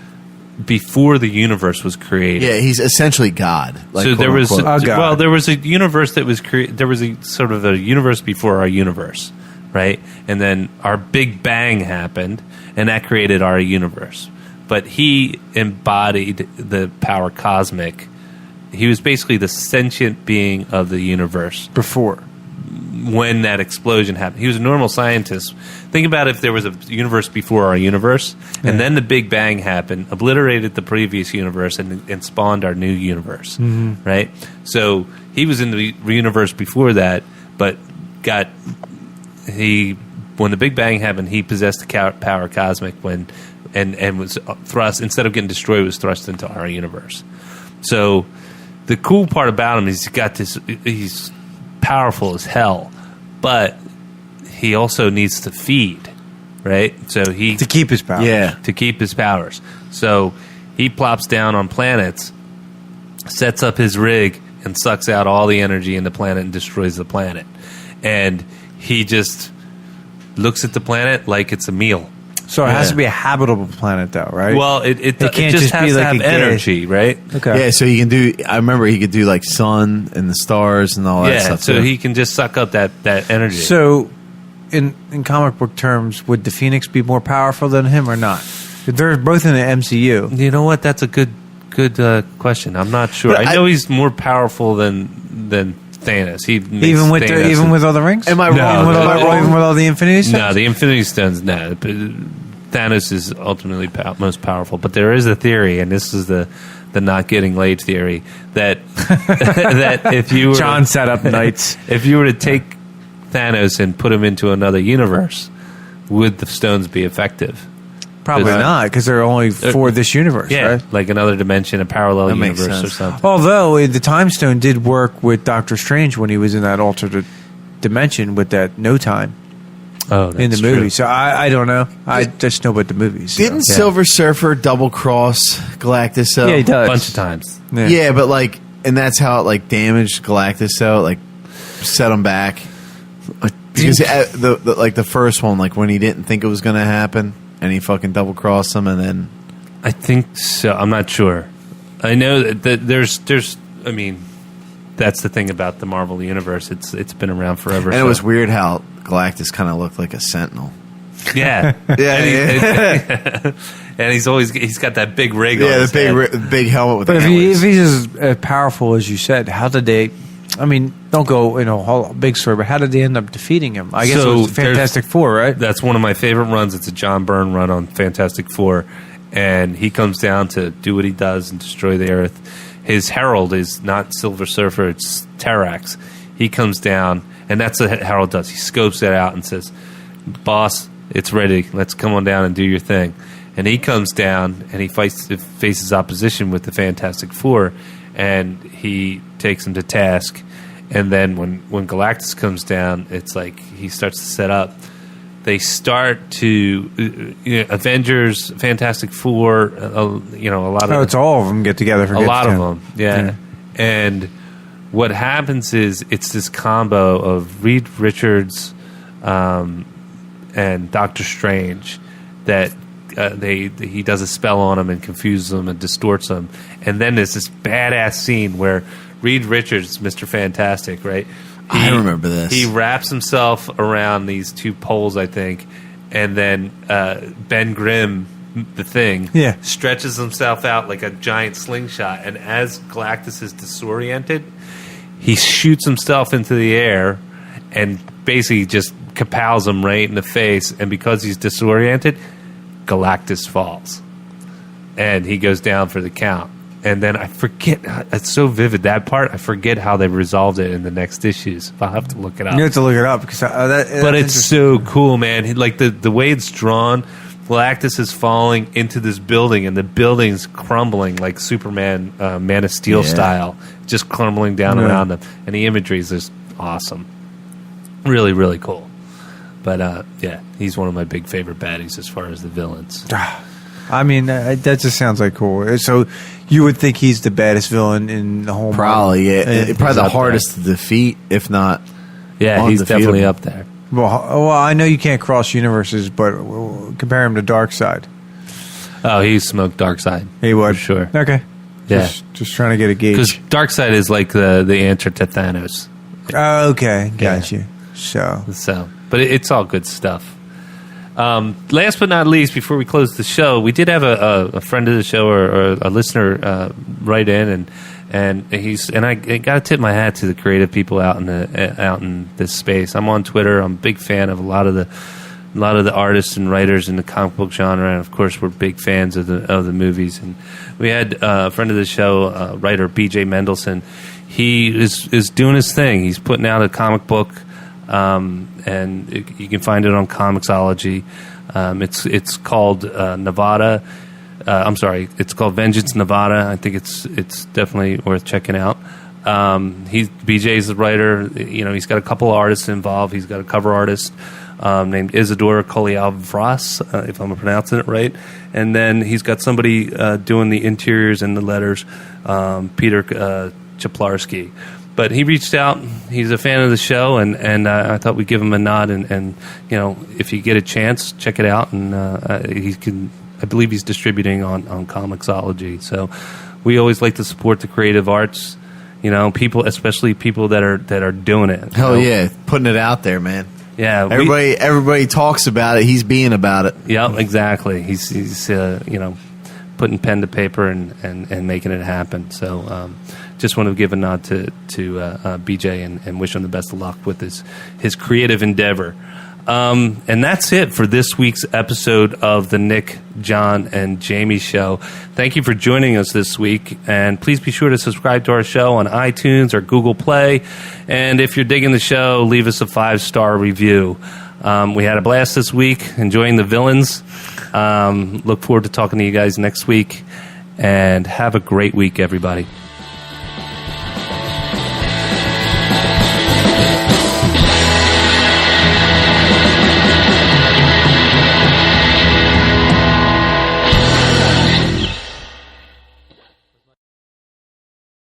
before the universe was created. yeah, he's essentially God. Like, So there quote, was unquote. God. well, there was a universe that was created. There was a sort of a universe before our universe, right? And then our Big Bang happened, and that created our universe. But he embodied the power cosmic. He was basically the sentient being of the universe Before. when that explosion happened. He was a normal scientist. Think about if there was a universe before our universe, and then the Big Bang happened, obliterated the previous universe, and spawned our new universe, right? So he was in the universe before that, but when the Big Bang happened, he possessed the power cosmic and was thrust, instead of getting destroyed, was thrust into our universe. So the cool part about him is he's powerful as hell, but he also needs to feed, right? So To keep his power. Yeah. to keep his powers. So he plops down on planets, sets up his rig, and sucks out all the energy in the planet and destroys the planet. And he just looks at the planet like it's a meal. So it has to be a habitable planet, though, right? Well, it can't just just be has to like have a gas. energy, right? okay. Yeah, so he can do. I remember he could do like sun and the stars and all that Yeah, stuff. so too. he can just suck up that energy. So, in comic book terms, would the Phoenix be more powerful than him or not? They're both in the MCU. You know what? That's a good question. I'm not sure. But I know he's more powerful than Thanos. He makes Even with Thanos even with all the rings? Am I No, wrong? even with, no, all, Am I wrong? even with all the Infinity Stones? no, the Infinity Stones. No, Thanos is ultimately most powerful. But there is a theory, and this is the not getting laid theory, that that if you were John set up knights. if you were to take Thanos and put him into another universe, would the stones be effective? Probably not, because they're only for this universe, Yeah, right? like another dimension, a parallel That makes universe or sense. something. Although the Time Stone did work with Doctor Strange when he was in that alternate dimension with that no time Oh, in the that's movie. true. So I don't know. I just know about the movies. so. Didn't Silver Surfer double cross Galactus? Though? Yeah, he A does. bunch of times. Yeah, but like, and that's how it like damaged Galactus. Though, like, set him back. Like, because the first one, like when he didn't think it was going to happen, and he fucking double crossed him, and then I think so. I'm not sure. I know that there's. I mean, that's the thing about the Marvel universe. It's been around forever. and it was weird how Galactus kind of looked like a Sentinel. Yeah, Yeah, and he's got that big rig. on Yeah, his the head. big helmet with But the if antlers. he's as powerful as you said, how did they? I mean, don't go in a whole big story, but how did they end up defeating him? I guess So it was the Fantastic Four, right? That's one of my favorite runs. It's a John Byrne run on Fantastic Four, and he comes down to do what he does and destroy the Earth. His herald is not Silver Surfer; it's Terrax. He comes down, and that's what Herald does. He scopes it out and says, "Boss, it's ready. Let's come on down and do your thing." And he comes down and he faces opposition with the Fantastic Four, and he takes him to task. And then when Galactus comes down, it's like he starts to set up. They start to Avengers, Fantastic Four, a lot of Oh, it's all of them get together for a lot of him. them, yeah. And what happens is it's this combo of Reed Richards and Doctor Strange that he does a spell on him and confuses them and distorts them. And then there's this badass scene where Reed Richards, Mr. Fantastic, right? I remember this. He wraps himself around these two poles, I think, and then Ben Grimm, the Thing, Yeah. stretches himself out like a giant slingshot. And as Galactus is disoriented, he shoots himself into the air and basically just kapows him right in the face. And because he's disoriented, Galactus falls. and he goes down for the count. And then I forget, it's so vivid, that part, I forget how they resolved it in the next issues. I'll have to look it up. You have to look it up because But it's so cool, man. Like the way it's drawn, Galactus is falling into this building, and the building's crumbling like Superman, Man of Steel style, just crumbling down around them. And the imagery is just awesome. Really, really cool. But yeah, he's one of my big favorite baddies as far as the villains. I mean, that just sounds like cool. So you would think he's the baddest villain in the whole Probably, Marvel. probably the up hardest to defeat, if not. Yeah, he's definitely undefeatable. up there. Well, I know you can't cross universes, but compare him to Darkseid. Oh, he smoked Darkseid. He would. For sure. Okay. Yeah. Just trying to get a Because gauge. Darkseid is like the answer to Thanos. Okay, got you. So, But it's all good stuff. Last but not least, before we close the show, we did have a friend of the show or a listener write in, and I got to tip my hat to the creative people out in this space. I'm on Twitter. I'm a big fan of a lot of the artists and writers in the comic book genre, and of course, we're big fans of the movies. And we had a friend of the show, writer B.J. Mendelsohn. He is doing his thing. He's putting out a comic book. And you can find it on Comixology. It's called Nevada. I'm sorry, it's called Vengeance Nevada. I think it's definitely worth checking out. BJ's the writer. You know, he's got a couple of artists involved. He's got a cover artist named Isidora Koliavras, if I'm pronouncing it right. And then he's got somebody doing the interiors and the letters, Peter Chaplarski. But he reached out. He's a fan of the show, and I thought we'd give him a nod. And you know, if you get a chance, check it out. And I believe he's distributing on Comixology. So we always like to support the creative arts. You know, people, especially people that are doing it. Hell yeah, putting it out there, man. Yeah, Everybody talks about it. He's being about it. Yeah, exactly. He's you know, putting pen to paper and making it happen. So just want to give a nod to BJ and wish him the best of luck with his creative endeavor. And that's it for this week's episode of the Nick, John, and Jamie Show. Thank you for joining us this week. And please be sure to subscribe to our show on iTunes or Google Play. And if you're digging the show, leave us a 5-star review. We had a blast this week, enjoying the villains. Look forward to talking to you guys next week. And have a great week, everybody.